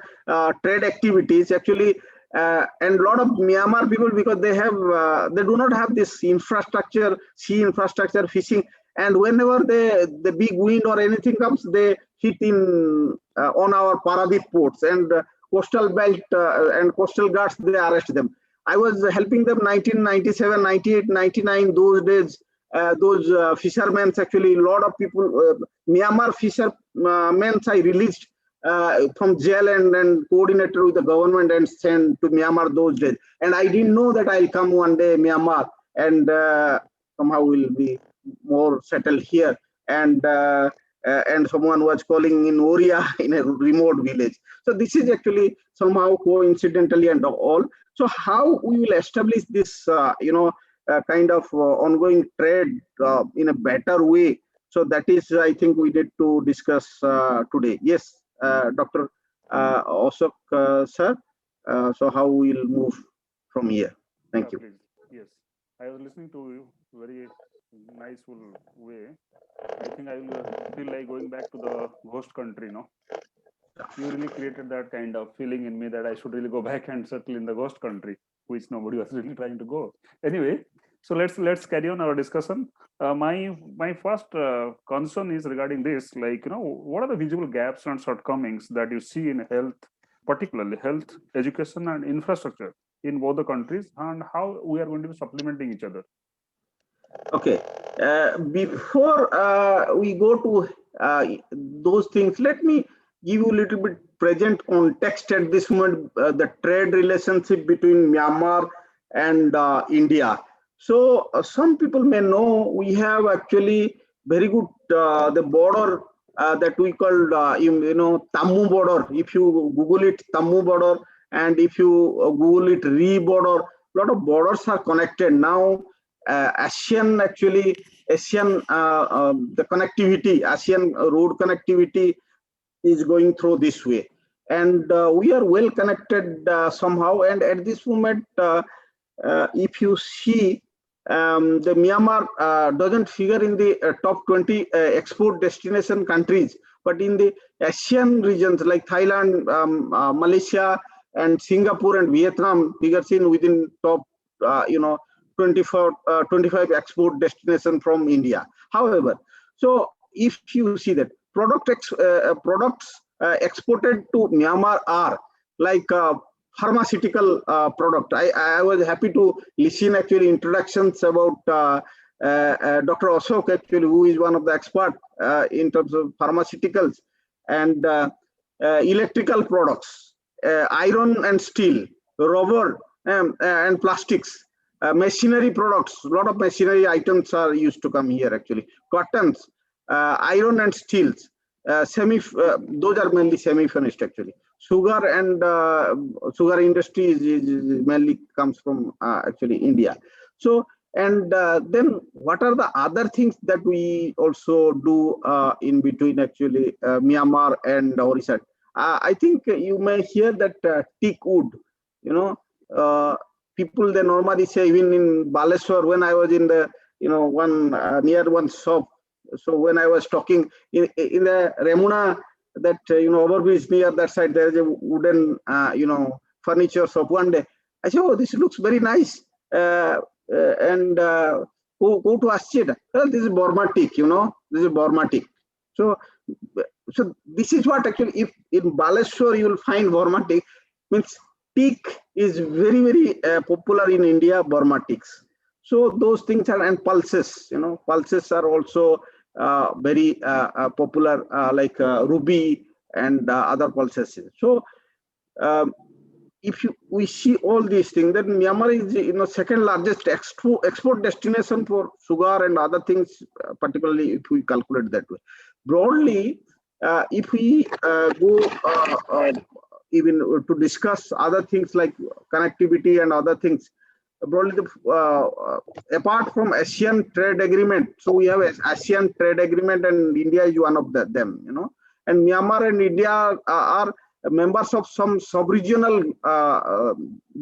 trade activities. Actually. And a lot of Myanmar people, because they do not have this infrastructure, sea infrastructure, fishing, and whenever the big wind or anything comes, they hit in on our Paradip ports, and coastal belt and coastal guards, they arrest them. I was helping them 1997, 98, 99, those days. Those fishermen, actually, a lot of people, Myanmar fishermen, I released from jail and coordinated with the government and sent to Myanmar those days. And I didn't know that I'll come one day Myanmar and somehow will be more settled here. And someone was calling in Oriya in a remote village. So this is actually somehow coincidentally and all. So how we will establish this, kind of ongoing trade in a better way. So that is, I think, we need to discuss today. Yes. Dr. Ashok, sir. So how we'll move from here? Thank you. Please. Yes, I was listening to you very nice way. I think I will feel like going back to the host country. No, you really created that kind of feeling in me that I should really go back and settle in the host country, which nobody was really trying to go. Anyway, So let's carry on our discussion. My first concern is regarding this, like, what are the visible gaps and shortcomings that you see in health, particularly health, education, and infrastructure in both the countries, and how we are going to be supplementing each other? Okay, before we go to those things, let me give you a little bit present context at this moment, the trade relationship between Myanmar and India. So some people may know we have actually very good the border that we call Tammu border. If you Google it, Tammu border, and if you Google it, Re border, a lot of borders are connected now. ASEAN the connectivity, ASEAN road connectivity is going through this way, and we are well connected somehow. And at this moment, if you see, the Myanmar doesn't figure in the top 20 export destination countries, but in the ASEAN regions like Thailand, Malaysia, and Singapore and Vietnam figures in within top 25 export destination from India. However, so if you see that products exported to Myanmar are like pharmaceutical product. I was happy to listen actually introductions about Dr. Ashok actually, who is one of the expert in terms of pharmaceuticals and electrical products, iron and steel, rubber and plastics. Machinery products, a lot of machinery items are used to come here actually. Cottons, iron and steels, those are mainly semi-finished actually. Sugar and sugar industry is mainly comes from actually India. So, and then what are the other things that we also do in between actually Myanmar and Orissa? I think you may hear that teak wood, people they normally say, even in Balasore, when I was in the one near one shop, so when I was talking in the Remuna, that overbridge near that side, there is a wooden furniture shop. One day I said, oh, this looks very nice, and go to Asst. Well, this is Burma teak, this is Burma teak. So this is what actually, if in Balasore you will find Burma teak, means teak is very, very popular in India, Burma teaks. So those things are, and pulses, pulses are also very popular, like ruby and other pulses. So if we see all these things, then Myanmar is second largest export destination for sugar and other things, particularly if we calculate that way. Broadly, if we go even to discuss other things like connectivity and other things, broadly, apart from ASEAN trade agreement, so we have ASEAN trade agreement, and India is one of them, and Myanmar and India are members of some sub-regional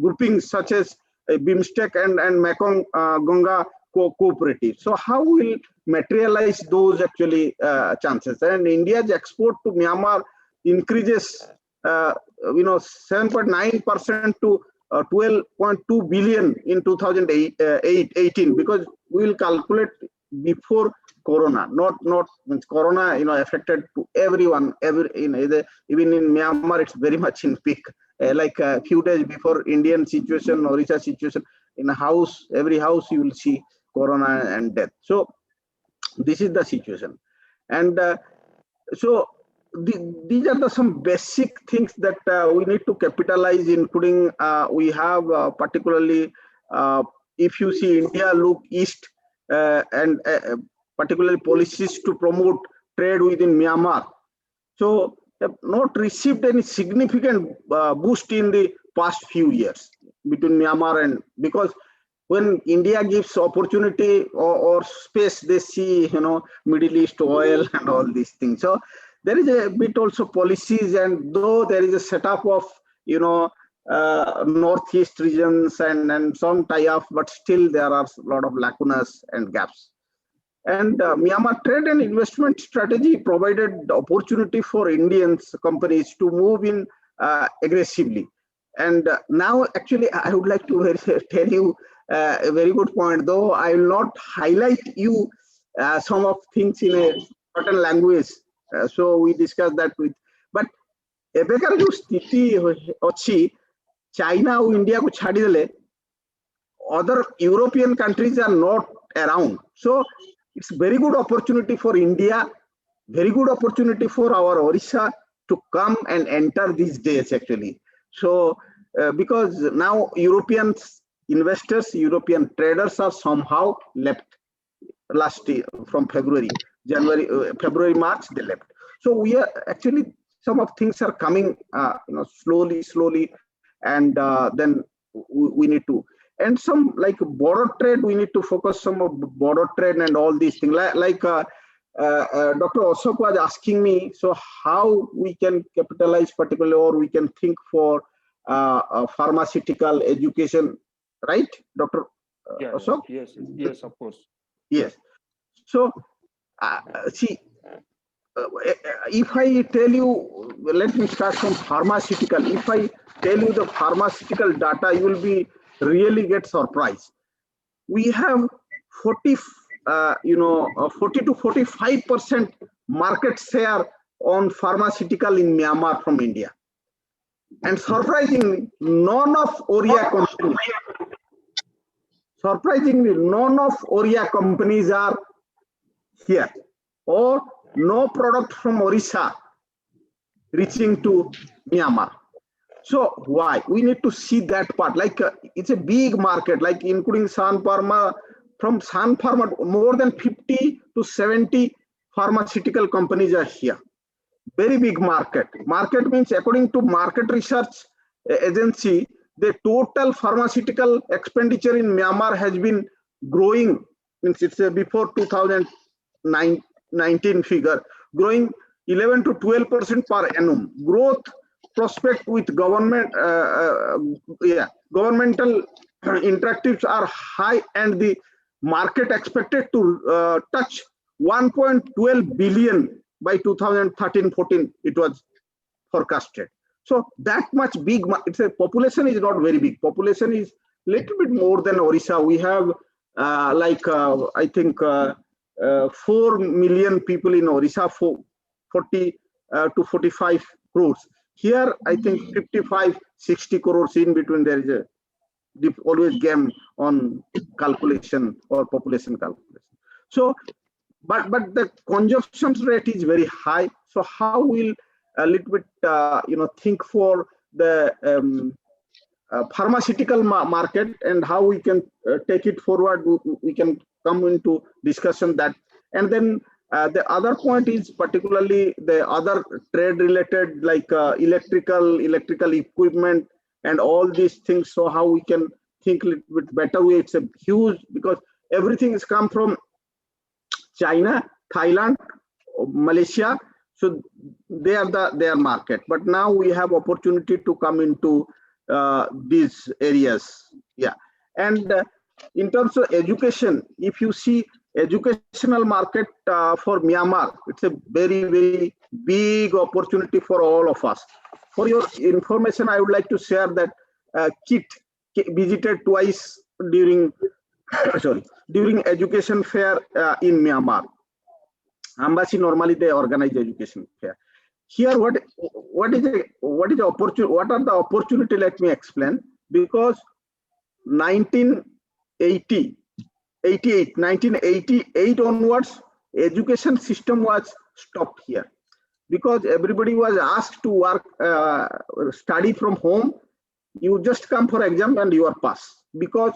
groupings such as BIMSTEC and Mekong Ganga cooperative. So how will materialize those actually chances? And India's export to Myanmar increases 7.9% to 12.2 billion in 2018, because we will calculate before Corona, not means Corona affected to everyone, even in Myanmar it's very much in peak, like a few days before Indian situation, Orissa situation, in a house, every house you will see Corona and death. So this is the situation, and so these are some basic things that we need to capitalize, including we have particularly if you see India look east and particularly policies to promote trade within Myanmar. So have not received any significant boost in the past few years between Myanmar, and because when India gives opportunity or space, they see Middle East oil and all these things. So there is a bit also policies, and though there is a setup of northeast regions and some tie-up, but still there are a lot of lacunas and gaps. And Myanmar trade and investment strategy provided opportunity for Indian companies to move in aggressively. And now, actually, I would like to tell you a very good point, though I will not highlight you some of things in a certain language. So we discussed that with, but एबेकार जो स्थिति अच्छी China और India को छाड़ी देले, other European countries are not around. So it's very good opportunity for India, very good opportunity for our Orissa to come and enter these days actually. So because now European investors, European traders are somehow left last year from February, March they left. So we are actually, some of things are coming slowly, and then we need to, and some like border trade, we need to focus some of border trade and all these things. Like Dr. Ashok was asking me, so how we can capitalize particularly, or we can think for pharmaceutical education, right, Dr. Ashok? Yes, of course. Yes. So see, if I tell you, let me start from pharmaceutical. If I tell you the pharmaceutical data, you will be really get surprised. We have 40 to 45% market share on pharmaceutical in Myanmar from India. And surprisingly, none of Oriya companies are here, or no product from Orissa reaching to Myanmar. So why? We need to see that part. Like it's a big market, like including Sun Pharma. From Sun Pharma, more than 50 to 70 pharmaceutical companies are here. Very big market. Market means, according to market research agency, the total pharmaceutical expenditure in Myanmar has been growing. Means it's before 2019 figure, growing 11 to 12% per annum. Growth prospect with government, governmental interactives are high, and the market expected to touch 1.12 billion by 2013-14. It was forecasted. So that much big. It's a population is not very big. Population is little bit more than Orissa. We have I think 4 million people in Orissa, 40 to 45 crores. Here, I think 55-60 crores in between. There is a always game on calculation or population calculation. So, but the consumption rate is very high. So how will a little bit think for the pharmaceutical market, and how we can take it forward? We can come into discussion that, and then the other point is particularly the other trade related, like electrical equipment and all these things. So how we can think a little bit better way. It's a huge, because everything has come from China, Thailand, Malaysia. So they are their market. But now we have opportunity to come into these areas. Yeah. And in terms of education, if you see educational market for Myanmar, it's a very, very big opportunity for all of us. For your information, I would like to share that KIT visited twice during education fair in Myanmar. Embassy normally they organize education fair. Here, what are the opportunity? Let me explain. Because 1988 onwards, education system was stopped here, because everybody was asked to work, study from home. You just come for exam and you are pass, because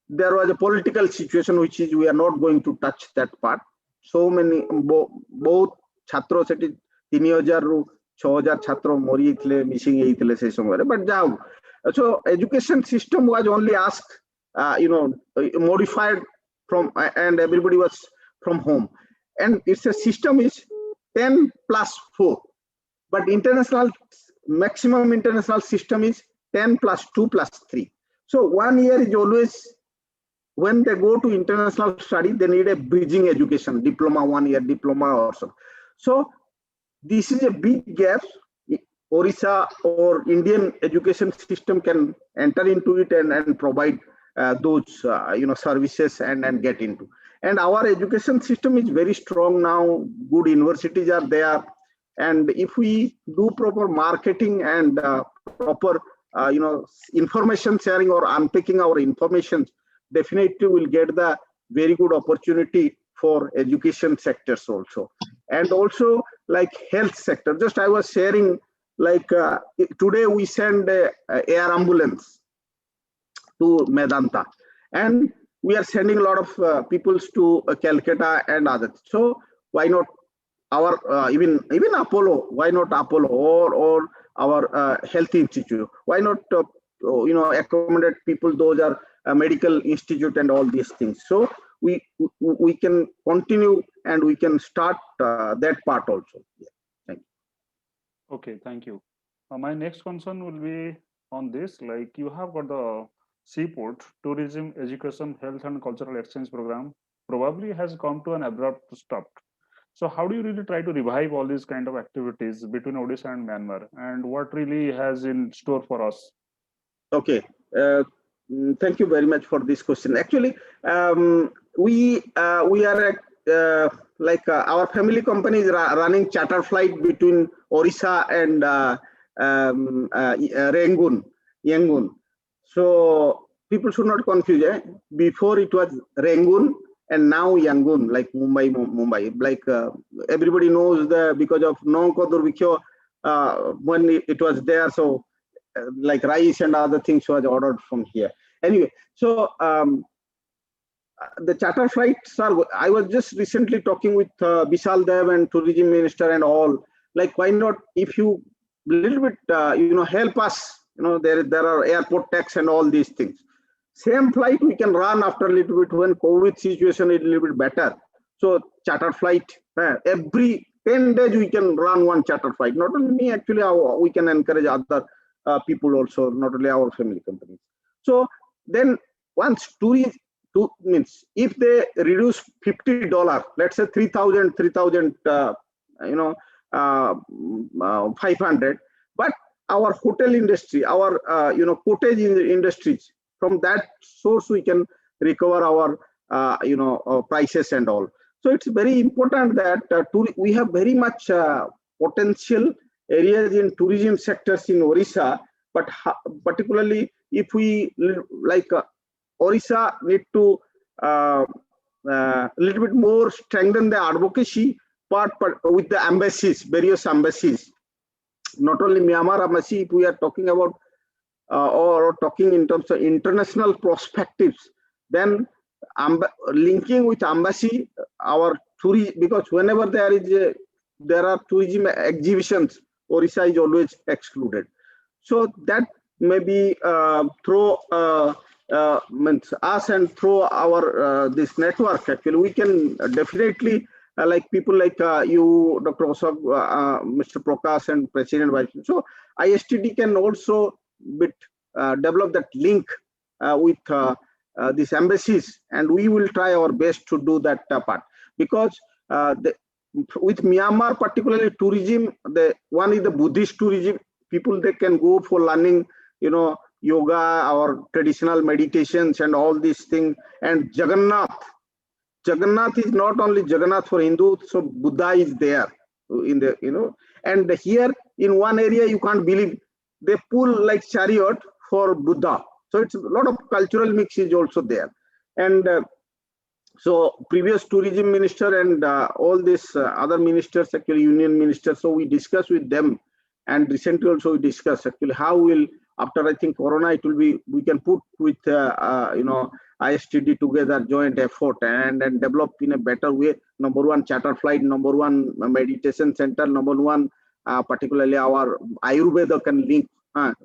there was a political situation which is we are not going to touch that part. So many both chhatro seti 3000 ru 6000 chhatro mori thile missing heitile se samay, but jao. So education system was only asked modified from, and everybody was from home, and it's a system is 10+4, but international maximum international system is 10+2+3. So 1 year is always, when they go to international study, they need a bridging education, diploma, 1 year diploma or so. So this is a big gap. Orissa or Indian education system can enter into it and provide those services and get into. And our education system is very strong now. Good universities are there, and if we do proper marketing and proper information sharing or unpacking our information, definitely will get the very good opportunity for education sectors also. And also like health sector. Just I was sharing, like today we send a air ambulance to Medanta, and we are sending a lot of people to Calcutta and others. So why not our even Apollo? Why not Apollo or our health institute? Why not accommodate people? Those are medical institute and all these things. So we can continue and we can start that part also. Yeah. Thank you. Okay, thank you. My next concern will be on this. Like you have got the seaport, tourism, education, health, and cultural exchange program probably has come to an abrupt stop. So how do you really try to revive all these kind of activities between Odisha and Myanmar, and what really has in store for us? Okay. Thank you very much for this question. Actually, we are our family company is running charter flight between Orissa and Yangon. So people should not confuse. Before it was Rangoon and now Yangon, like Mumbai. Like everybody knows because of Nongko Durvikyo, when it was there. So like rice and other things was ordered from here. Anyway, so the charter flights are. I was just recently talking with Vishal Dev and tourism minister and all. Like, why not? If you little bit, help us. There are airport tax and all these things. Same flight we can run after a little bit when COVID situation is a little bit better. So charter flight every 10 days we can run one charter flight. Not only me, actually, we can encourage other people also, not only our family companies. So then once tourists means if they reduce $50, let's say 3,000, 500, but our hotel industry, our cottage industries, from that source we can recover our prices and all. So it's very important that we have very much potential areas in tourism sectors in Orissa, but particularly if we like Orissa need to little bit more strengthen the advocacy part, but with the embassies, various embassies, not only Myanmar embassy. If we are talking about or talking in terms of international perspectives, then linking with embassy, our tourism, because whenever there are tourism exhibitions, Orissa is always excluded. So that maybe through us and through our this network, actually we can definitely like people like you, Dr. Ashok, Mr. Prakash, and President Vice. So ISTD can also develop that link with these embassies, and we will try our best to do that part, because with Myanmar, particularly tourism, one is the Buddhist tourism. People, they can go for learning, yoga or traditional meditations and all these things. And Jagannath is not only Jagannath for Hindu, so Buddha is there in the, and here in one area you can't believe they pull like chariot for Buddha. So it's a lot of cultural mix is also there. And so previous tourism minister and all these other ministers, actually union ministers, so we discussed with them, and recently also we discussed actually how will, after I think Corona, it will be, we can put with ISTD together joint effort and develop in a better way. Number one, charter flight. Number one, meditation center. Number one, particularly our Ayurveda can link.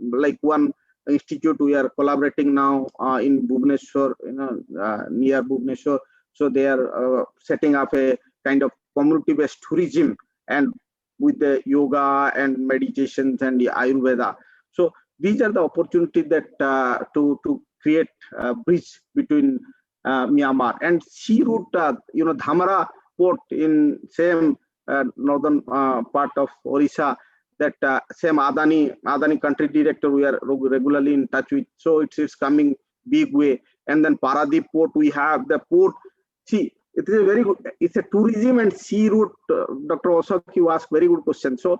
Like one institute we are collaborating now in Bhubaneswar, near Bhubaneswar. So they are setting up a kind of community-based tourism, and with the yoga and meditations and the Ayurveda. So these are the opportunities that to create a bridge between Myanmar and sea route. Dhamara port in same northern part of Orissa. That same Adani country director we are regularly in touch with. So it's coming big way, and then Paradip port, we have the port. See, it is a very good, it's a tourism and sea route. Dr. Ashok, you asked very good question. So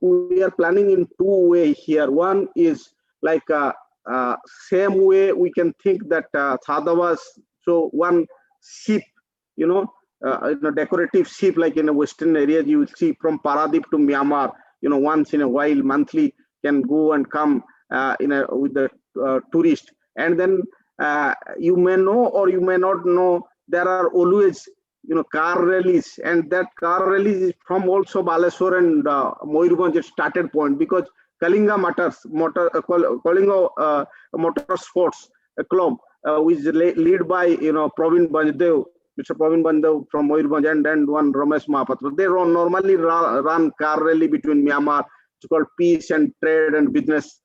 we are planning in two ways here. One is like same way we can think that Thadavas, so one ship, decorative ship like in the western areas, you will see from Paradip to Myanmar, once in a while, monthly, can go and come with the tourist. And then you may know or you may not know, there are always car rallies, and that car rallies is from also Balasore and Moyurbhanj started point, because Kalinga Kalinga Motorsports Club, which is led by Pravin Banjdev, Mr. Pravin Banjdev from Moyurbhanj, and one Ramesh Mahapatra. They normally run car rally between Myanmar. It's called Peace and Trade and Business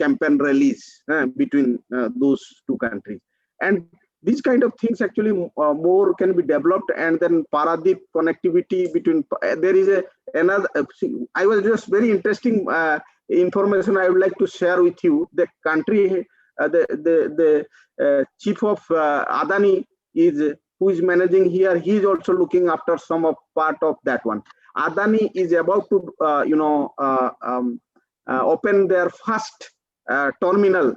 campaign rallies between those two countries. And these kind of things actually more can be developed. And then Paradip connectivity between, there is another, I was just very interesting information I would like to share with you. The country, the chief of Adani who is managing here, he is also looking after some of part of that one. Adani is about to open their first terminal,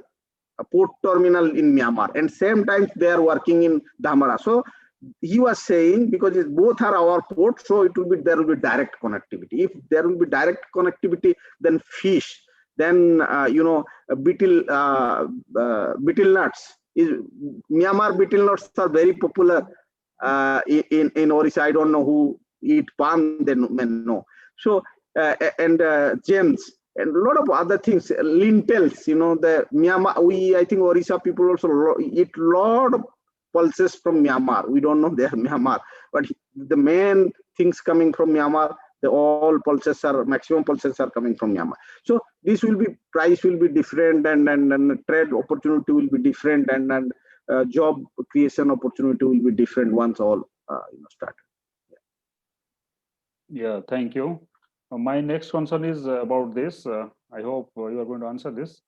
port terminal in Myanmar, and same time they are working in Dhamara. So he was saying, because both are our port, so there will be direct connectivity. If there will be direct connectivity, then fish, then betel nuts. Myanmar betel nuts are very popular in Orissa. I don't know who eat palm, they may know. So and gems and a lot of other things, lentils. The Myanmar, I think Orissa people also eat a lot of pulses from Myanmar. We don't know they are Myanmar, but the main things coming from Myanmar, maximum pulses are coming from Myanmar. So this will be, price will be different, and trade opportunity will be different, and job creation opportunity will be different once all start. Yeah, thank you. My next concern is about this. I hope you are going to answer this.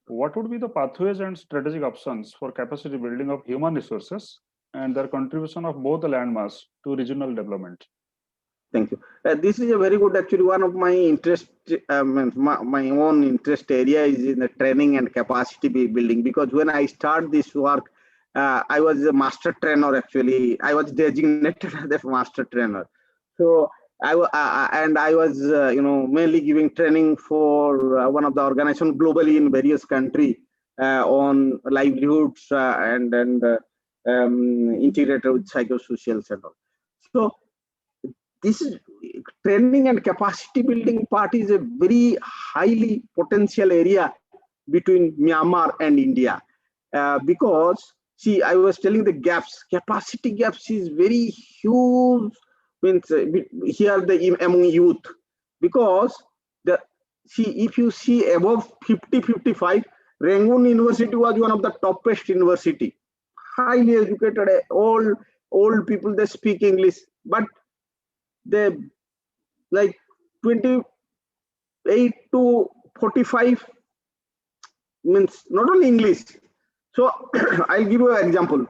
What would be the pathways and strategic options for capacity building of human resources and their contribution of both the landmass to regional development? Thank you. This is a very good, actually, one of my interest, my own interest area is in the training and capacity building, because when I start this work, I was a master trainer, actually. I was designated as a master trainer. So I was mainly giving training for one of the organizations globally in various countries on livelihoods and integrated with psychosocials and all. So this is training and capacity building part is a very highly potential area between Myanmar and India, because see, I was telling the gaps, capacity gaps is very huge. Means here among youth, because if you see above 50-55, Rangoon University was one of the toppest university, highly educated, old people, they speak English, but they like 28 to 45 means not only English. So I'll give you an example.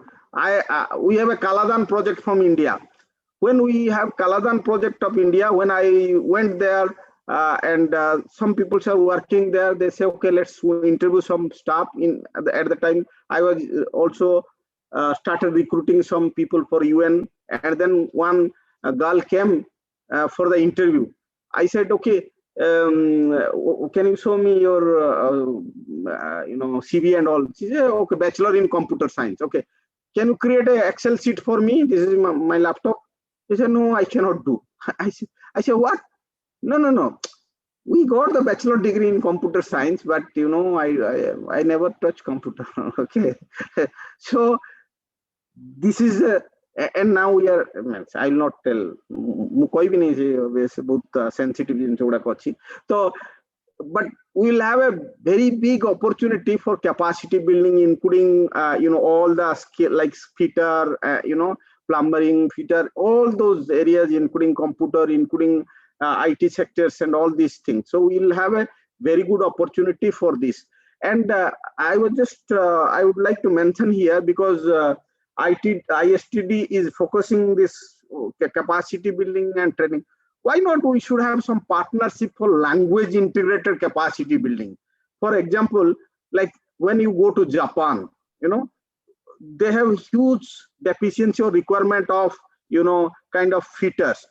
We have a Kaladan project from India. When we have Kaladan project of India, when I went there and some people are working there, they say, okay, let's interview some staff. At the time, I was also started recruiting some people for UN, and then one girl came for the interview. I said, okay, can you show me your CV and all? She said, okay, bachelor in computer science. Okay, can you create an Excel sheet for me? This is my laptop. He said, no, I cannot do. I said, what? No. We got the bachelor degree in computer science, but I never touch computer. Okay. So this is and now we are, I will not tell, both sensitive. So, but we will have a very big opportunity for capacity building, including all the skill like fitter, plumbing, fitter, all those areas, including computer, including IT sectors and all these things. So we will have a very good opportunity for this. And I would like to mention here, because ISTD is focusing this capacity building and training. Why not we should have some partnership for language integrated capacity building? For example, like when you go to Japan, they have huge deficiency or requirement of, kind of fitters,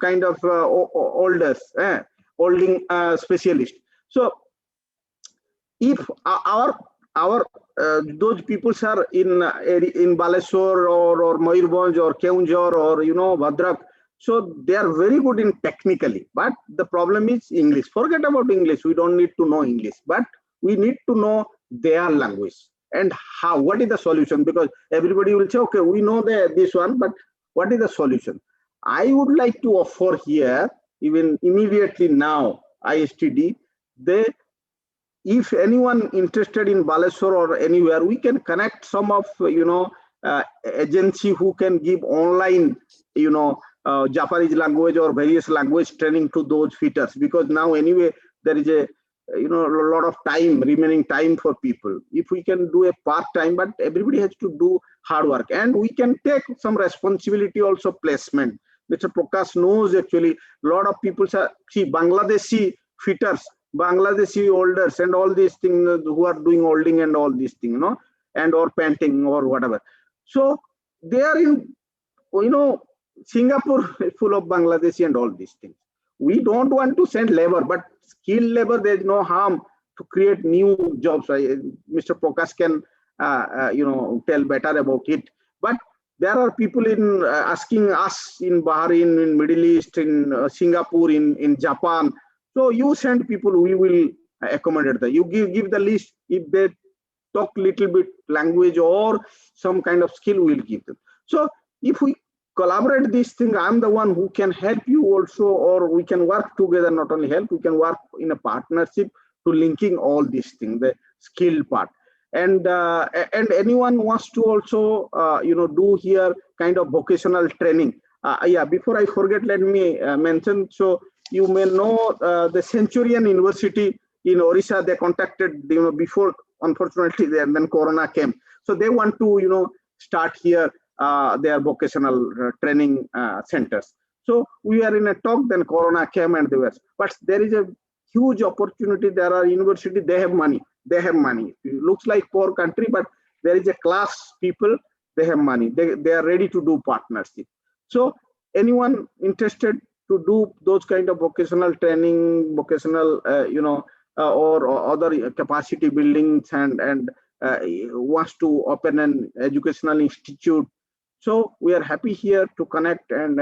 kind of holding specialist. So if our those people are in Balasore or Mayurbhanj or Keonjhar or Bhadrak, so they are very good in technically, but the problem is English. Forget about English, we don't need to know English, but we need to know their language. And what is the solution? Because everybody will say, okay, we know this one, but what is the solution? I would like to offer here, even immediately now, ISTD, if anyone interested in Balasore or anywhere, we can connect some of, agency who can give online, Japanese language or various language training to those fitters, because now anyway, there is a lot of remaining time for people. If we can do a part-time, but everybody has to do hard work, and we can take some responsibility also placement. Mr. Prakash knows actually a lot of people see Bangladeshi fitters, Bangladeshi holders and all these things who are doing holding and all these things, and or painting or whatever. So they are in, Singapore full of Bangladeshi and all these things. We don't want to send labor, but skilled labor, there is no harm to create new jobs. Mr. Prakash can, tell better about it. But there are people in asking us in Bahrain, in Middle East, in Singapore, in Japan. So you send people, we will accommodate them. You give the list. If they talk little bit language or some kind of skill, we'll give them. So if we collaborate this thing, I'm the one who can help you also, or we can work together, not only help, we can work in a partnership to linking all these things, the skill part. And anyone wants to also, do here kind of vocational training. Before I forget, let me mention, so you may know the Centurion University in Orissa, they contacted, before, unfortunately, then Corona came. So they want to, start here their vocational training centers. So we are in a talk, then Corona came and they were, but there is a huge opportunity. There are universities, they have money. It looks like poor country, but there is a class people, they have money. They are ready to do partnership. So anyone interested to do those kind of vocational training, vocational, or other capacity buildings and wants to open an educational institute. So we are happy here to connect, and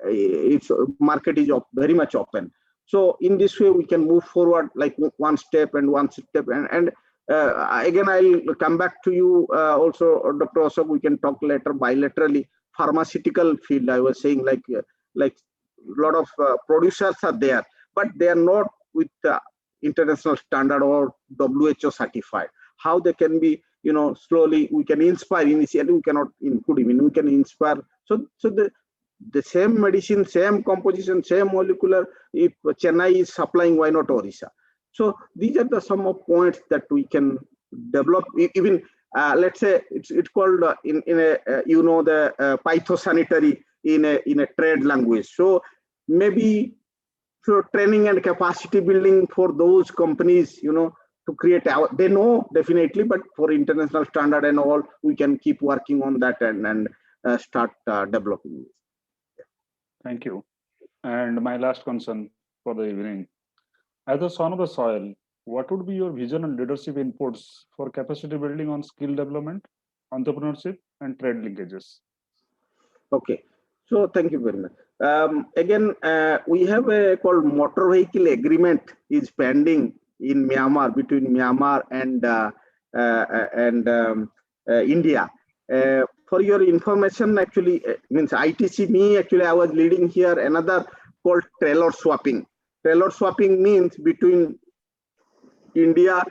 its market is very much open. So in this way, we can move forward like one step. And again, I'll come back to you also, Dr. Ashok. We can talk later bilaterally. Pharmaceutical field, I was saying, like a lot of producers are there, but they are not with the international standard or WHO certified. How they can be, slowly we can inspire. Initially, we cannot include him. We can inspire. So the same medicine, same composition, same molecular. If Chennai is supplying, why not Orissa? So these are some of points that we can develop. Even let's say it's called in a the phytosanitary in a trade language. So maybe for training and capacity building for those companies, to create they know definitely, but for international standard and all, we can keep working on that and start developing this. Thank you. And my last concern for the evening, as a son of the soil, what would be your vision and leadership inputs for capacity building on skill development, entrepreneurship, and trade linkages? Okay, so thank you very much. Again, we have a called motor vehicle agreement is pending in Myanmar, between Myanmar and India. For your information, actually, means ITC, actually, I was leading here another called trailer swapping. Trailer swapping means between India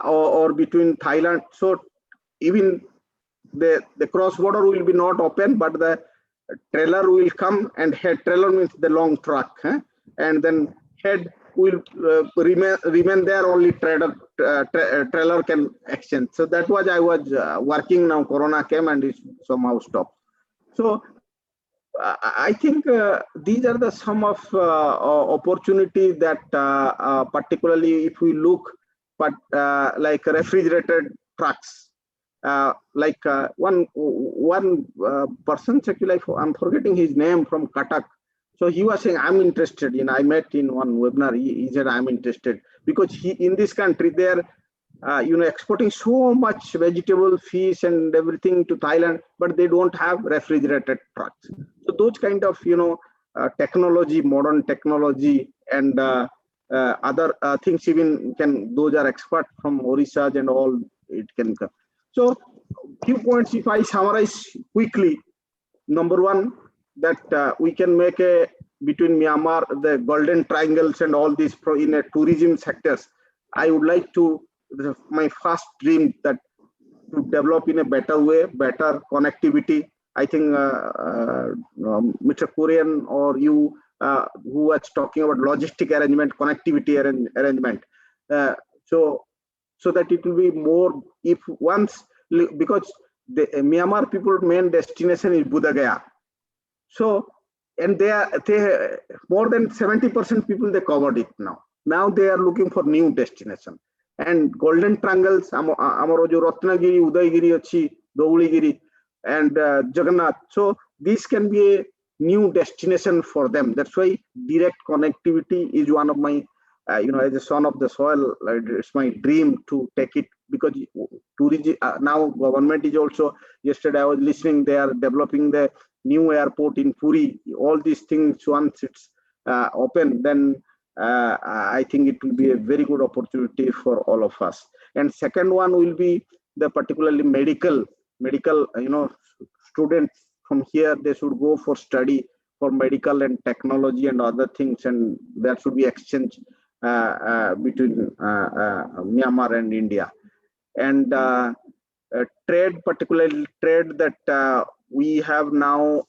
or between Thailand. So even the cross border will be not open, but the trailer will come, and head trailer means the long truck, and then head will remain there, only trailer can exchange. So that was I was working. Now Corona came and it somehow stopped. So I think these are the some of opportunities that particularly if we look, but like refrigerated trucks, like one person, actually I'm forgetting his name, from Cuttack. So he was saying, I'm interested in, I met in one webinar, he said, I'm interested because he, in this country, they're, exporting so much vegetable, fish and everything to Thailand, but they don't have refrigerated trucks. So those kind of, technology, modern technology and other things even those are expert from Orissa and all, it can come. So few points, if I summarize quickly, number one, that we can make between Myanmar, the golden triangles and all these in a tourism sectors. I would like to, my first dream that to develop in a better way, better connectivity. I think Mr. Kurien or you who was talking about logistic arrangement, connectivity arrangement. So that it will be more, if once, because the Myanmar people main destination is Bodh Gaya. So, and they more than 70% people they covered it now. Now they are looking for new destination. And golden triangles, Amaro jo Ratnagiri, Udaygiri achi, Dhauligiri, and Jagannath. So this can be a new destination for them. That's why direct connectivity is one of my, as a son of the soil, it's my dream to take it, because tourism now government is also. Yesterday I was listening, they are developing the new airport in Puri. All these things, once it's open, then I think it will be a very good opportunity for all of us. And second one will be the particularly medical, students from here, they should go for study for medical and technology and other things, and there should be exchange between Myanmar and India. And trade, particularly trade that we have now,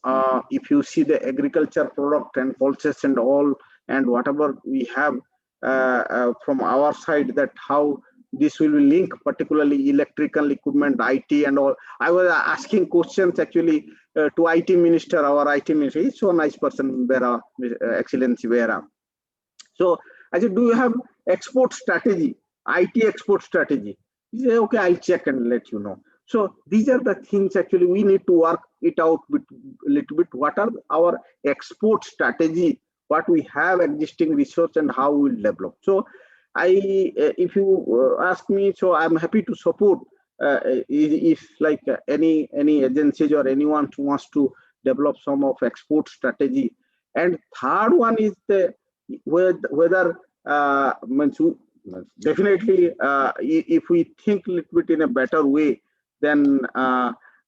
if you see the agriculture product and pulses and all, and whatever we have from our side, that how this will be linked, particularly electrical equipment, IT and all. I was asking questions actually to IT minister, our IT minister, he's so nice person, Vera, Excellency Vera. So I said, do you have export strategy, IT export strategy? He said, okay, I'll check and let you know. So these are the things actually we need to work it out a little bit. What are our export strategy, what we have existing resource and how we will develop. So if you ask me, so I'm happy to support if like any agencies or anyone who wants to develop some of export strategy. And third one is the whether definitely if we think a little bit in a better way, then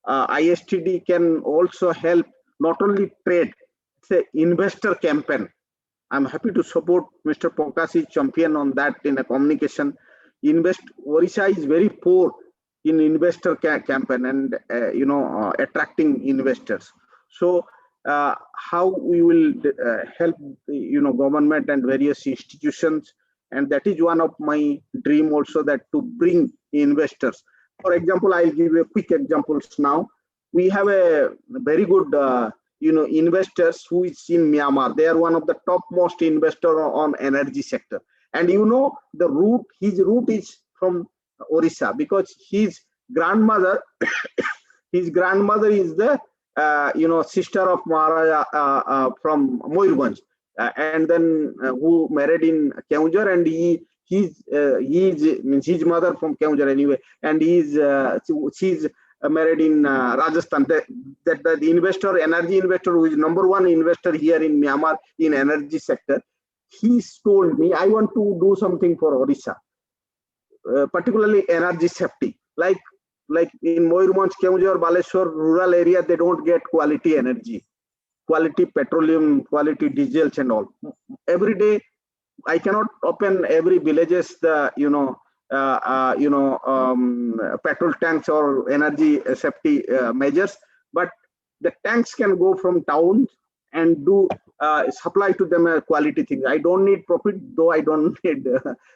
ISTD can also help not only trade, it's an investor campaign. I'm happy to support Mr. Pokasi's champion on that in a communication. Orissa is very poor in investor campaign and attracting investors. So how we will help government and various institutions, and that is one of my dream also, that to bring investors. For example, I'll give you a quick examples now. We have a very good investors who is in Myanmar. They are one of the topmost investor on energy sector. And the root, his root is from Orissa, because his grandmother, is the sister of Maharaja from Moyurbhanj, and then who married in Keonjhar, and his mother from Keonjhar anyway, and she's married in Rajasthan. The investor, energy investor, who is #1 investor here in Myanmar in energy sector, he's told me, I want to do something for Orissa, particularly energy safety. Like in Moyurbhanj, Keonjhar, Balasore, rural area, they don't get quality energy, quality petroleum, quality diesels and all. Every day, I cannot open every villages the petrol tanks or energy safety measures, but the tanks can go from towns and do supply to them a quality thing. I don't need profit, though I don't need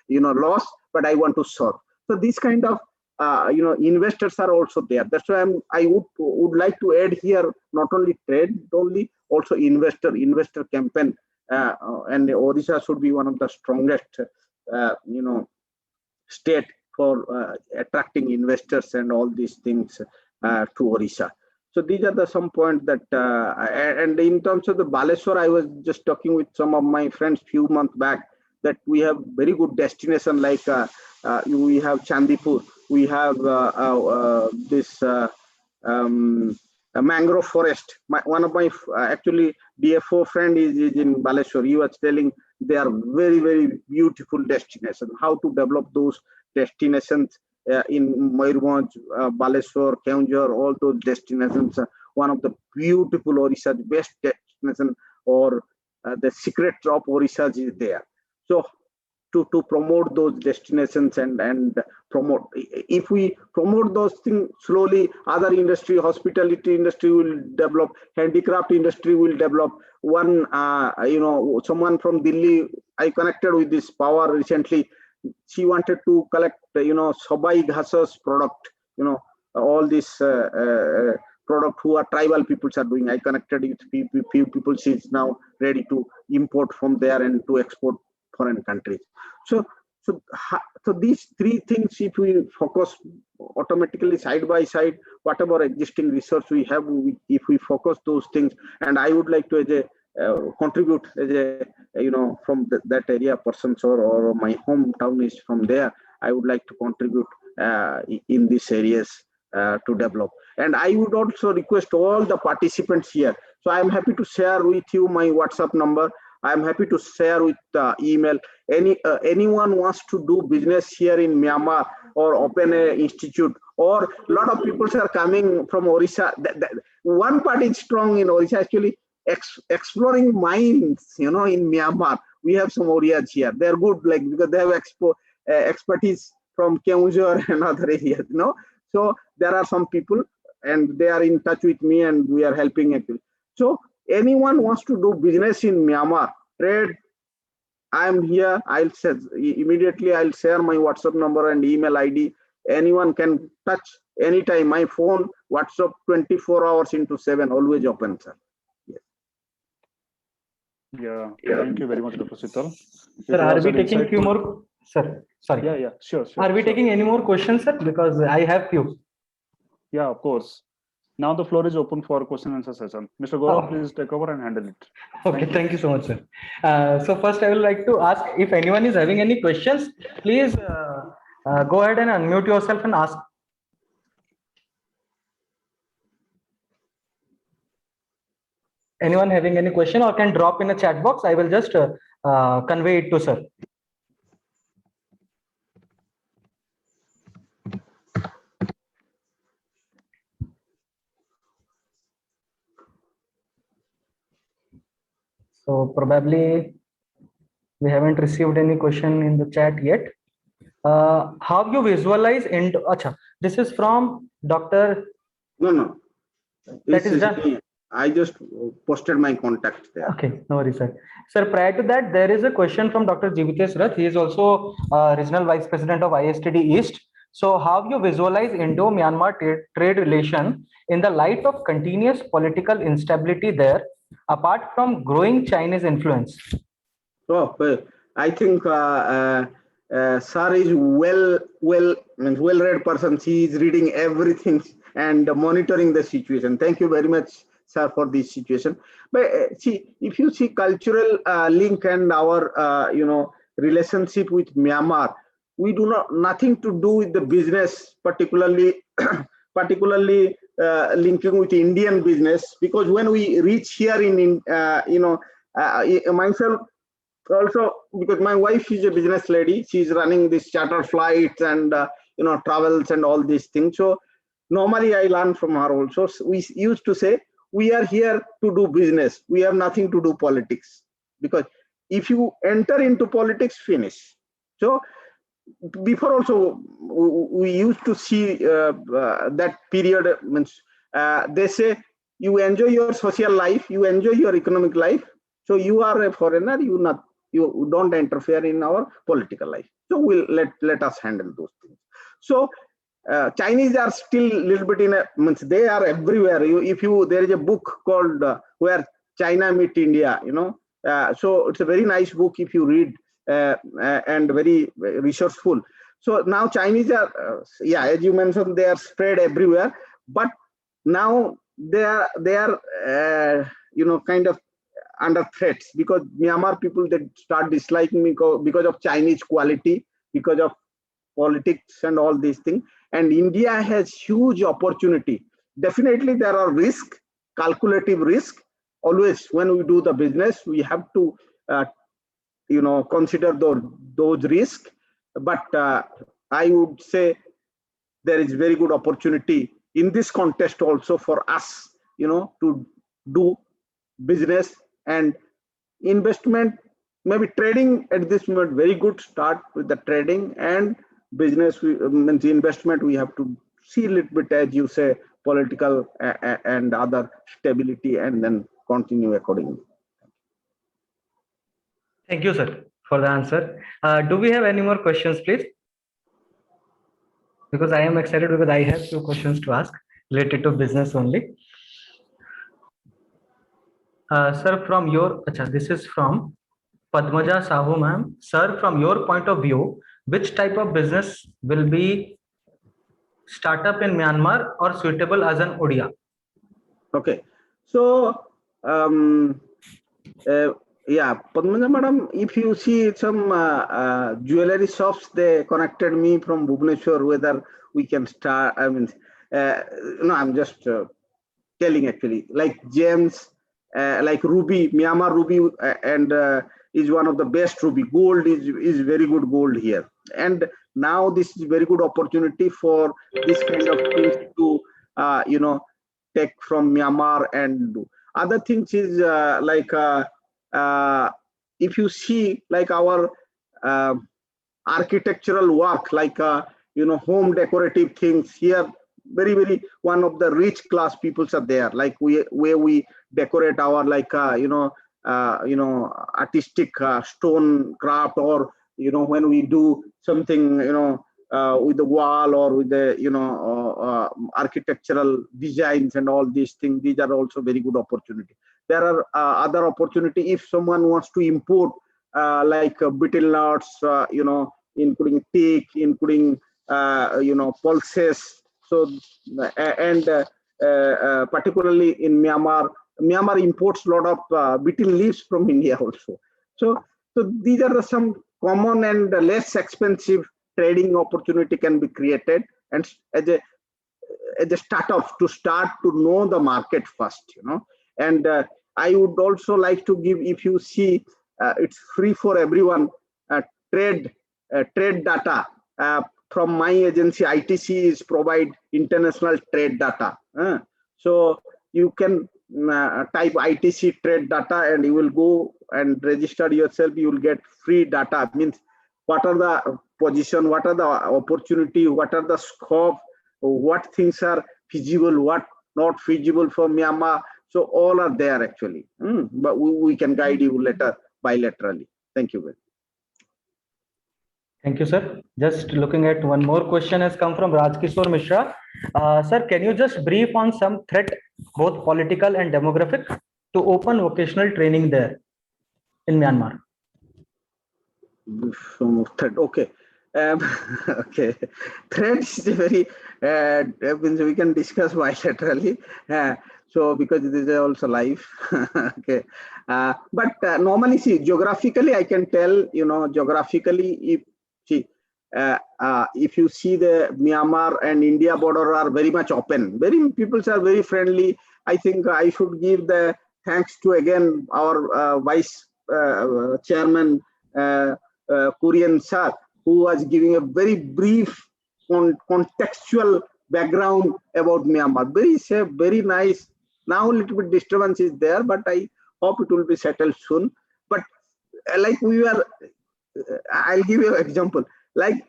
loss, but I want to serve. So these kind of investors are also there. That's why I would like to add here not only trade, only also investor campaign, and Odisha should be one of the strongest state for attracting investors and all these things to Odisha. So these are some points that, and in terms of the Balasore, I was just talking with some of my friends few months back that we have very good destination like we have Chandipur, we have this mangrove forest. One of my actually DFO friend is in Balasore. He was telling they are very, very beautiful destinations. How to develop those destinations in Mayurbhanj, Balasore, Keonjhar, all those destinations. One of the beautiful Odisha's best destination, or the secret of Odisha is there. So to promote those destinations and promote, if we promote those things slowly, other industry, hospitality industry will develop, handicraft industry will develop. One someone from Delhi, I connected with this power recently. She wanted to collect Sabai Ghasas product, all this product who are tribal peoples are doing. I connected with few people. She's now ready to import from there and to export foreign countries. So these three things, if we focus automatically side by side, whatever existing research we have, if we focus those things, and I would like to contribute as a from that area persons, or my hometown is from there. I would like to contribute in these areas to develop. And I would also request all the participants here. So I am happy to share with you my WhatsApp number. I am happy to share with email. Anyone wants to do business here in Myanmar or open an institute, or a lot of people are coming from Odisha. One part is strong in Odisha, actually exploring mines, in Myanmar. We have some Orias here. They're good, because they have expertise from Keonjhar and other areas, So there are some people and they are in touch with me and we are helping actually. So anyone wants to do business in Myanmar, trade, I'm here. I'll share my WhatsApp number and email ID. Anyone can touch anytime. My phone, WhatsApp 24 hours into 7, always open, sir. Yeah, thank you very much, Dr. Sital. Sir, are we taking few more? Sir, sorry. Yeah, sure. Are we taking any more questions, sir? Because I have few. Yeah, of course. Now the floor is open for question and answer session. Mr. Gaurav, please take over and handle it. Okay, thank you so much, sir. So first, I would like to ask if anyone is having any questions, please go ahead and unmute yourself and ask. Anyone having any question or can drop in a chat box, I will just convey it to sir. So probably we haven't received any question in the chat yet. How you visualize into, this is from Dr. No. That is done. I just posted my contact there. Okay, no worries, sir. Sir, prior to that, there is a question from Dr. Jivitesh Rath. He is also Regional Vice President of ISTD East. So how you visualize Indo-Myanmar trade relation in the light of continuous political instability there, apart from growing Chinese influence? So I think sir is well-read person. He is reading everything and monitoring the situation. Thank you very much, sir, for this situation. But see, if you see cultural link and our relationship with Myanmar, we do nothing to do with the business, particularly linking with Indian business, because when we reach here in myself also, because my wife is a business lady, she's running this charter flights and travels and all these things. So normally I learn from her also. We used to say we are here to do business. We have nothing to do politics, because if you enter into politics, finish. So before also we used to see that period means they say you enjoy your social life, you enjoy your economic life, So you are a foreigner, you don't interfere in our political life. So let us handle those things. So Chinese are still a little bit means they are everywhere. There is a book called Where China Meet India, so it's a very nice book if you read, and very resourceful. So now Chinese are, as you mentioned, they are spread everywhere, but now they are kind of under threats, because Myanmar people, they start disliking me because of Chinese quality, because of politics and all these things. And India has huge opportunity. Definitely there are risks, calculative risk. Always when we do the business, we have to consider those risks. But I would say there is very good opportunity in this context also for us, to do business and investment. Maybe trading at this moment, very good start with the trading, and business means investment. We have to see a little bit, as you say, political and other stability, and then continue accordingly. Thank you, sir, for the answer. Do we have any more questions, please? Because I am excited, because I have few questions to ask related to business only. Sir, from your, this is from Padmaja Sahu ma'am. Sir, from your point of view, which type of business will be startup in Myanmar or suitable as an Odia? Okay, so Padmaja madam, if you see some jewelry shops, they connected me from Bhubaneswar, whether we can start. I mean, no, I'm just telling actually, like gems, like ruby, Myanmar ruby, and is one of the best ruby. Gold is very good gold here, and now this is very good opportunity for this kind of things to take from Myanmar and do. Other things is like if you see like our architectural work, like home decorative things here, very one of the rich class peoples are there, like where we decorate our like artistic stone craft, or when we do something with the wall, or with the architectural designs and all these things. These are also very good opportunity. There are other opportunity if someone wants to import like betel nuts, including teak, including pulses. So and particularly in Myanmar imports a lot of betel leaves from India also. So these are some common and less expensive trading opportunity can be created, and as a startup to start to know the market first, And I would also like to give, if you see, it's free for everyone. Trade data from my agency ITC is provide international trade data. So you can type ITC trade data, and you will go and register yourself. You will get free data. Means what are the position, what are the opportunity, what are the scope, what things are feasible, what not feasible for Myanmar. So all are there actually. But we can guide you later bilaterally. Thank you very much. Thank you, sir. Just looking at one more question has come from Rajkishore Mishra. Sir, can you just brief on some threat, both political and demographic, to open vocational training there in Myanmar? Okay. Okay. Threats is very, we can discuss bilaterally. So because this is also live. Okay. But normally, see, geographically, I can tell, geographically, if you see the Myanmar and India border are very much open. People are very friendly. I think I should give the thanks to again our vice chairman Kurien sir, who was giving a very brief contextual background about Myanmar. Very safe, very nice. Now a little bit disturbance is there, but I hope it will be settled soon. But like we were, I'll give you an example. Like,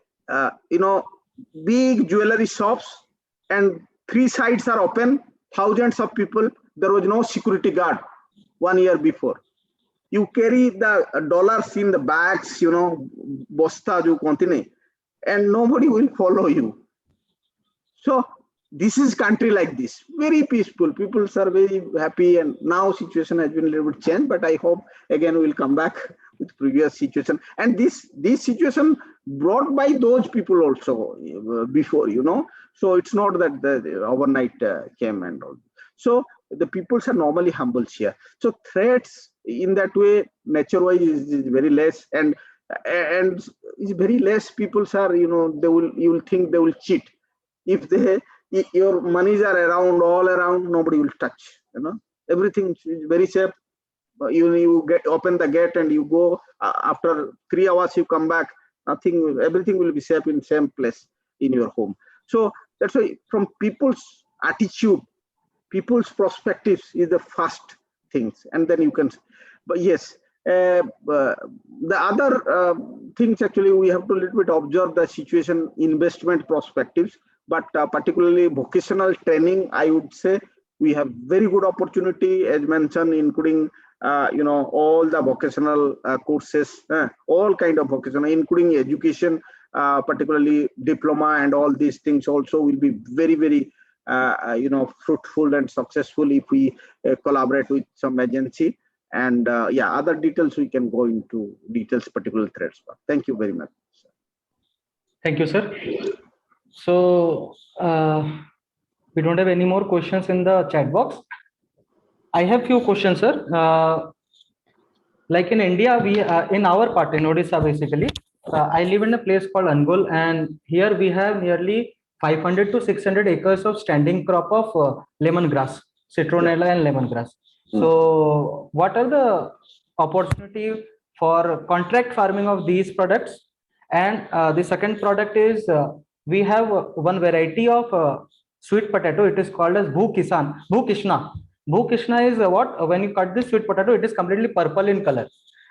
big jewelry shops, and 3 sides are open, thousands of people. There was no security guard 1 year before. You carry the dollars in the bags, you know, bosta jo continue, and nobody will follow you. So this is country like this, very peaceful. People are very happy, and now situation has been a little bit changed. But I hope again we'll come back with previous situation. And this situation brought by those people also before, you know. So it's not that the overnight came and all. So the peoples are normally humble here. So threats in that way, nature-wise, is very less, and is very less. Peoples are, you know, you will think they will cheat. If your monies are around, all around, nobody will touch. You know, everything is very safe. You open the gate and you go. After 3 hours, you come back. Everything will be safe in same place in your home. So that's why, from people's attitude, people's perspectives is the first things, and then you can. But yes, the other things actually we have to little bit observe the situation, investment perspectives, but particularly vocational training, I would say we have very good opportunity, as mentioned, including you know, all the vocational courses, all kind of vocational, including education, particularly diploma and all these things also will be very, very you know, fruitful and successful if we collaborate with some agency. And yeah, other details we can go into details, particular threads. Thank you very much. Thank you, sir. So we don't have any more questions in the chat box. I have few questions, sir. Like in India, we in our part in Odisha, basically, I live in a place called Angul, and here we have nearly 500 to 600 acres of standing crop of lemongrass, citronella, and lemongrass. So what are the opportunity for contract farming of these products? And the second product is we have one variety of sweet potato. It is called as Bhu Krishna. Bhu Krishna is what? When you cut this sweet potato, it is completely purple in color,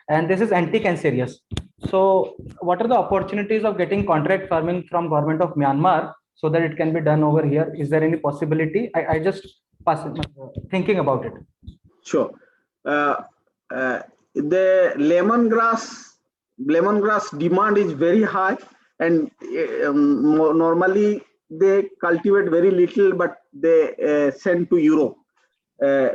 and this is anti-cancerous. So what are the opportunities of getting contract farming from government of Myanmar so that it can be done over here? Is there any possibility? I just thinking about it. Sure. The lemongrass demand is very high, and normally they cultivate very little, but they send to Europe.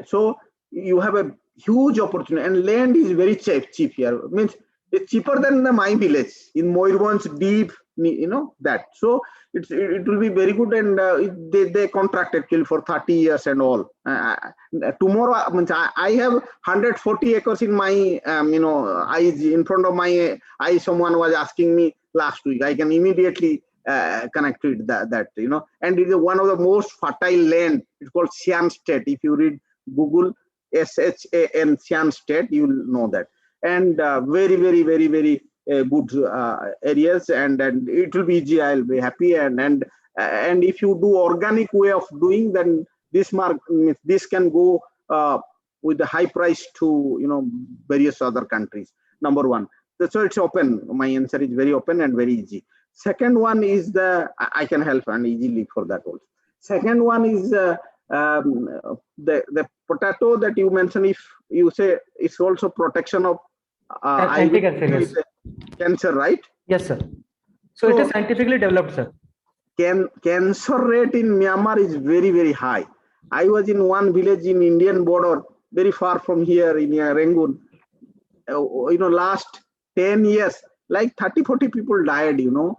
So you have a huge opportunity, and land is very cheap here. Means it's cheaper than my village in Moirvan's deep, you know, that. So it will be very good, and they contract actually for 30 years and all. Tomorrow, I have 140 acres in my you know, eyes, in front of my eyes. Someone was asking me last week. I can immediately connect with that, you know, and it is one of the most fertile land. It's called Siam State. If you read Google SHAN Siam State, you will know that. And very, very, very, very good areas, and it will be easy. I'll be happy, and if you do organic way of doing, then this can go with the high price to, you know, various other countries. Number one. So it's open. My answer is very open and very easy. Second one is I can help and easily for that also. Second one is the potato that you mentioned. If you say it's also protection of cancer, right? Yes, sir. So it is scientifically developed, sir. Cancer rate in Myanmar is very, very high. I was in one village in Indian border, very far from here in Rangoon. You know, last 10 years, like 30-40 people died, you know,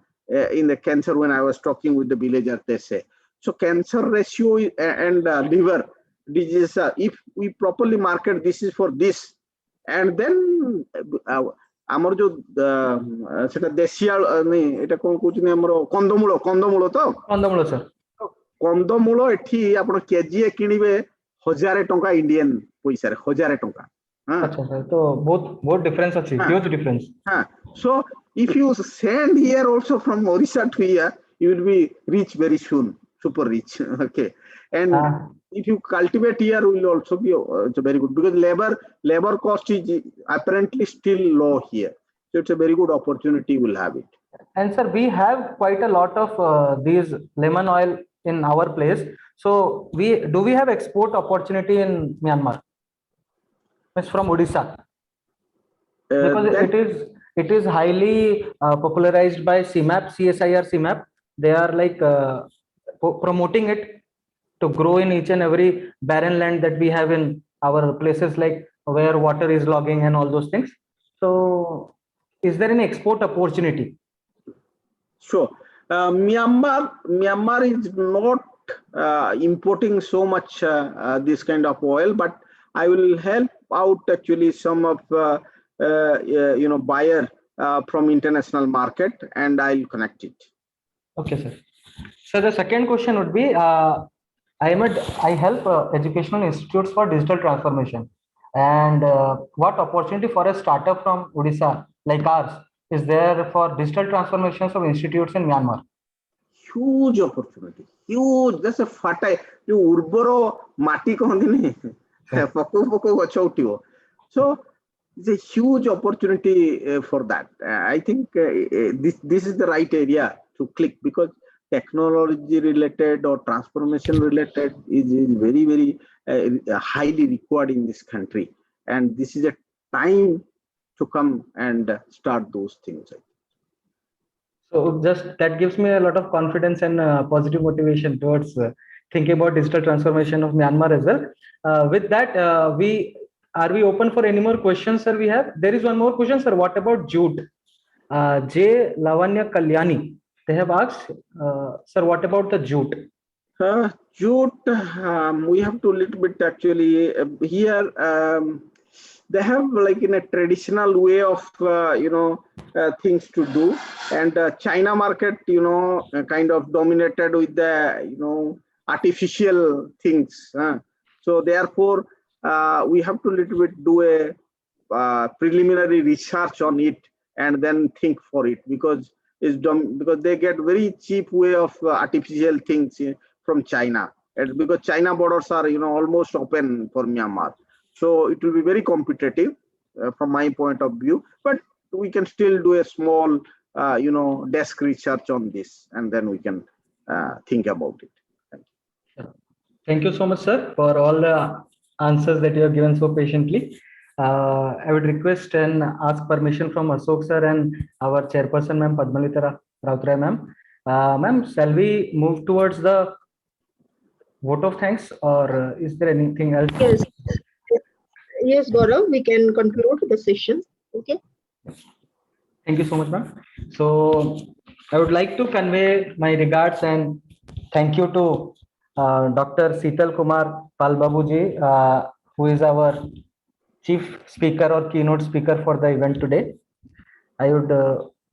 in the cancer. When I was talking with the villagers, they say. So cancer ratio and liver disease, if we properly market, this is for this, and then ଆମର ଯୋଉ ସେଟା ଦେଶିଆ ଏଟା କଣ କହୁଛନ୍ତି ଆମର କନ୍ଦମୂଳ ତ sir. କନ୍ଦମୂଳ ଏଠି ଆପଣ କେଜିଏ କିଣିବେ 1000 ଟଙ୍କା ଇଣ୍ଡିଆନ ପଇସାରେ 1000 ଟଙ୍କା. अच्छा sir, तो बहुत difference ଅଛି, huge difference. So if you send here also from Orissa to here, you will be rich very soon, super rich. Okay, and if you cultivate here, will also be very good, because labor cost is apparently still low here. So it's a very good opportunity. We'll have it. And sir, we have quite a lot of these lemon oil in our place. So do we have export opportunity in Myanmar? It's from Odisha. Because Then it is highly popularized by CMAP, CSIR CMAP. They are like promoting it to grow in each and every barren land that we have in our places, like where water is logging and all those things. So is there any export opportunity? sure. Myanmar is not importing so much this kind of oil, but I will help out actually some of buyer from international market, and I'll connect it. Okay, sir. So the second question would be, I help educational institutes for digital transformation, and what opportunity for a startup from Odisha like ours is there for digital transformations of institutes in Myanmar? Huge opportunity, huge. That's a fertile. You urboro mati kahandi nahi, poko gacha utibo. So it's a huge opportunity for that. I think this is the right area to click, because technology related or transformation related is very, very highly required in this country, and this is a time to come and start those things. So just that gives me a lot of confidence and positive motivation towards thinking about digital transformation of Myanmar as well. With that, we open for any more questions, sir? There is one more question, sir. What about jute? J. Lavanya Kalyani, they have asked, sir, what about the jute? Jute, we have to little bit actually here. They have like in a traditional way of things to do, and China market kind of dominated with the artificial things. So therefore we have to little bit do a preliminary research on it and then think for it, because because they get very cheap way of artificial things from China, and because China borders are almost open for Myanmar. So it will be very competitive from my point of view, but we can still do a small, desk research on this, and then we can think about it. Thank you. Thank you so much, sir, for all the answers that you have given so patiently. I would request and ask permission from Ashok sir and our chairperson, ma'am, Padmalita Routray, ma'am. Ma'am, shall we move towards the vote of thanks, or is there anything else? Yes. Yes, Gaurav, we can conclude the session. Okay. Thank you so much, ma'am. So I would like to convey my regards and thank you to Dr. Sital Kumar Palbabu ji, who is our chief speaker or keynote speaker for the event today. I would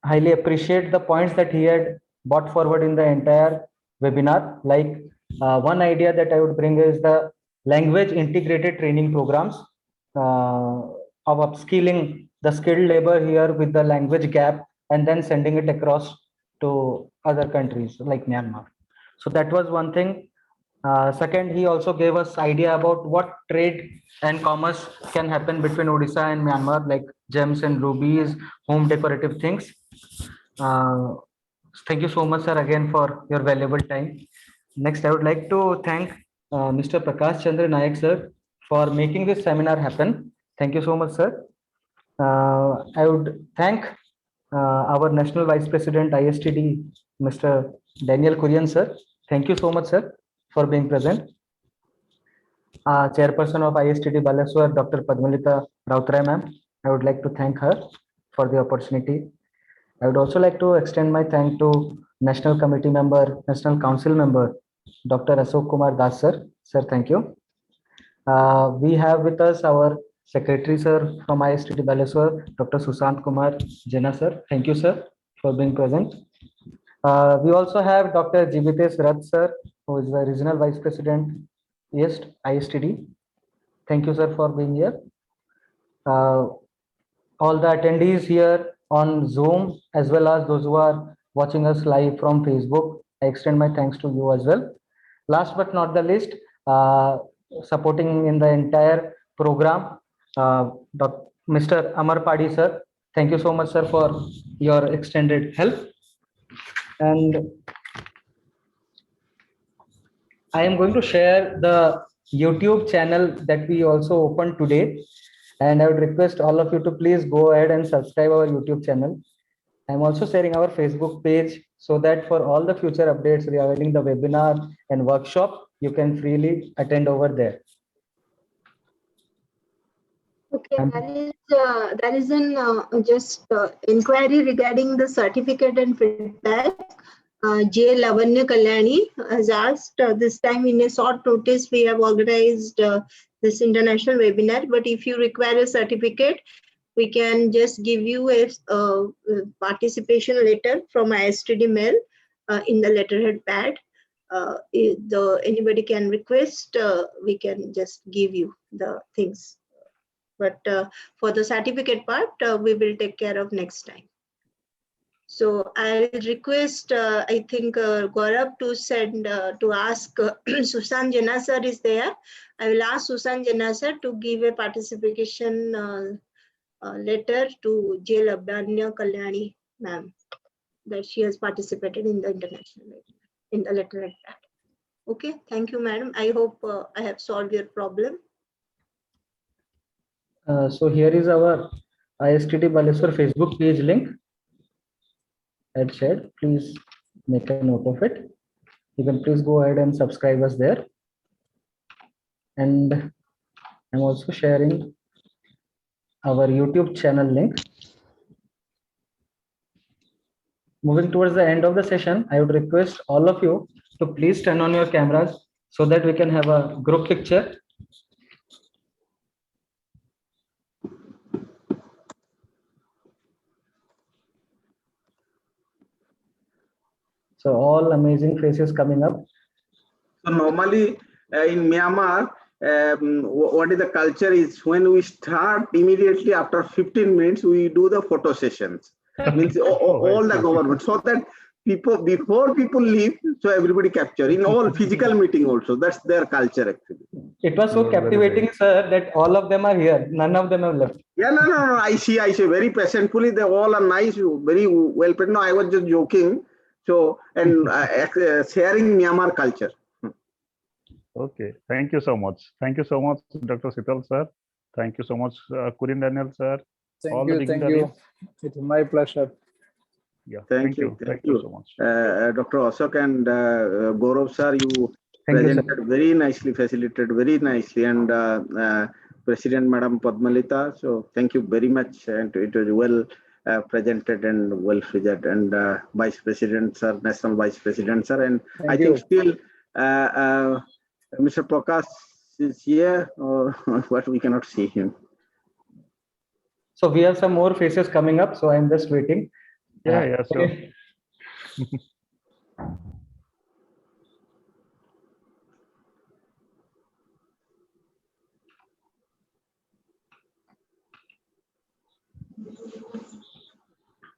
highly appreciate the points that he had brought forward in the entire webinar. Like one idea that I would bring is the language integrated training programs of upskilling the skilled labor here with the language gap and then sending it across to other countries like Myanmar. So that was one thing. Second, he also gave us idea about what trade and commerce can happen between Odisha and Myanmar, like gems and rubies, home decorative things. Thank you so much, sir, again for your valuable time. Next, I would like to thank Mr. Prakash Chandra Nayak, sir, for making this seminar happen. Thank you so much, sir. I would thank our National Vice President, ISTD, Mr. Daniel Kurien, sir. Thank you so much, sir, for being present. Chairperson of ISTD Balasore, Dr. Padmalita Routray, ma'am. I would like to thank her for the opportunity. I would also like to extend my thank to National Committee member, National Council member, Dr. Ashok Kumar Das, sir. Sir, thank you. We have with us our Secretary, sir, from ISTD Balasore, Dr. Sushant Kumar Jena, sir. Thank you, sir, for being present. We also have Dr. Jibitesh Rath, sir, who is the Regional Vice President, East ISTD. Thank you, sir, for being here. All the attendees here on Zoom, as well as those who are watching us live from Facebook, I extend my thanks to you as well. Last but not the least, supporting in the entire program, Mr. Amar Padi, sir. Thank you so much, sir, for your extended help. And I am going to share the YouTube channel that we also opened today. And I would request all of you to please go ahead and subscribe our YouTube channel. I'm also sharing our Facebook page so that for all the future updates regarding the webinar and workshop, you can freely attend over there. Okay, there is an inquiry regarding the certificate and feedback. J. Lavanya Kalyani has asked this time in a short notice we have organized this international webinar, but if you require a certificate, we can just give you a participation letter from ISTD mail in the letterhead pad. Anybody can request, we can just give you the things. But for the certificate part, we will take care of next time. So I request, I think Gaurav to send, to ask Susan Jena sir is there. I will ask Susan Jena sir to give a participation letter to J. Lavanya Kalyani ma'am, that she has participated in the international webinar, in the letterhead pad. Okay, thank you, madam. I hope I have solved your problem. So here is our ISTD Balasore Facebook page link. I'd shared. Please make a note of it. You can please go ahead and subscribe us there. And I'm also sharing our YouTube channel link. Moving towards the end of the session, I would request all of you to please turn on your cameras so that we can have a group picture. So all amazing faces coming up. So normally in Myanmar, what is the culture is when we start immediately after 15 minutes, we do the photo sessions. Means all the government, so that people, before people leave, so everybody capture in all physical meeting also. That's their culture actually. It was so captivating, sir, that all of them are here. None of them have left. Yeah, no. I see very patiently. They all are nice, very well paid. No, I was just joking. So, and sharing Myanmar culture. Okay, thank you so much. Thank you so much, Dr. Sital sir. Thank you so much, Kurien Daniel sir. Thank you. It's my pleasure. Yeah, Thank you so much. Dr. Ashok and Gaurav sir, you Thank you, presented sir. very nicely, facilitated very nicely, and President Madam Padmalita. So thank you very much, and it was well presented and well figured, and Vice President sir, National Vice President sir, and I think still Mr. Prakash is here, or what, we cannot see him. So we have some more faces coming up, so I'm just waiting. Yeah, sure. Okay.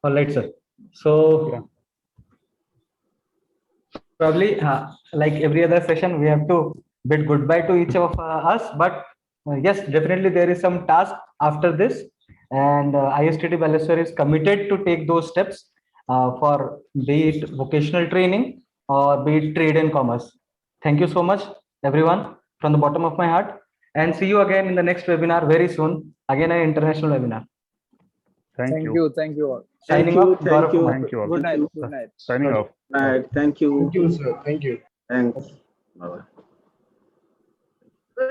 All right, sir. So probably like every other session, we have to bid goodbye to each of us. But yes, definitely there is some task after this. And ISTD Balasore is committed to take those steps for be it vocational training or be it trade and commerce. Thank you so much, everyone, from the bottom of my heart. And see you again in the next webinar very soon. Again, an international webinar. Thank you all. Signing off. Thank you. Thank you all. Good night. Signing off. Thank you. Thank you, sir. Thank you. Thanks. Bye-bye.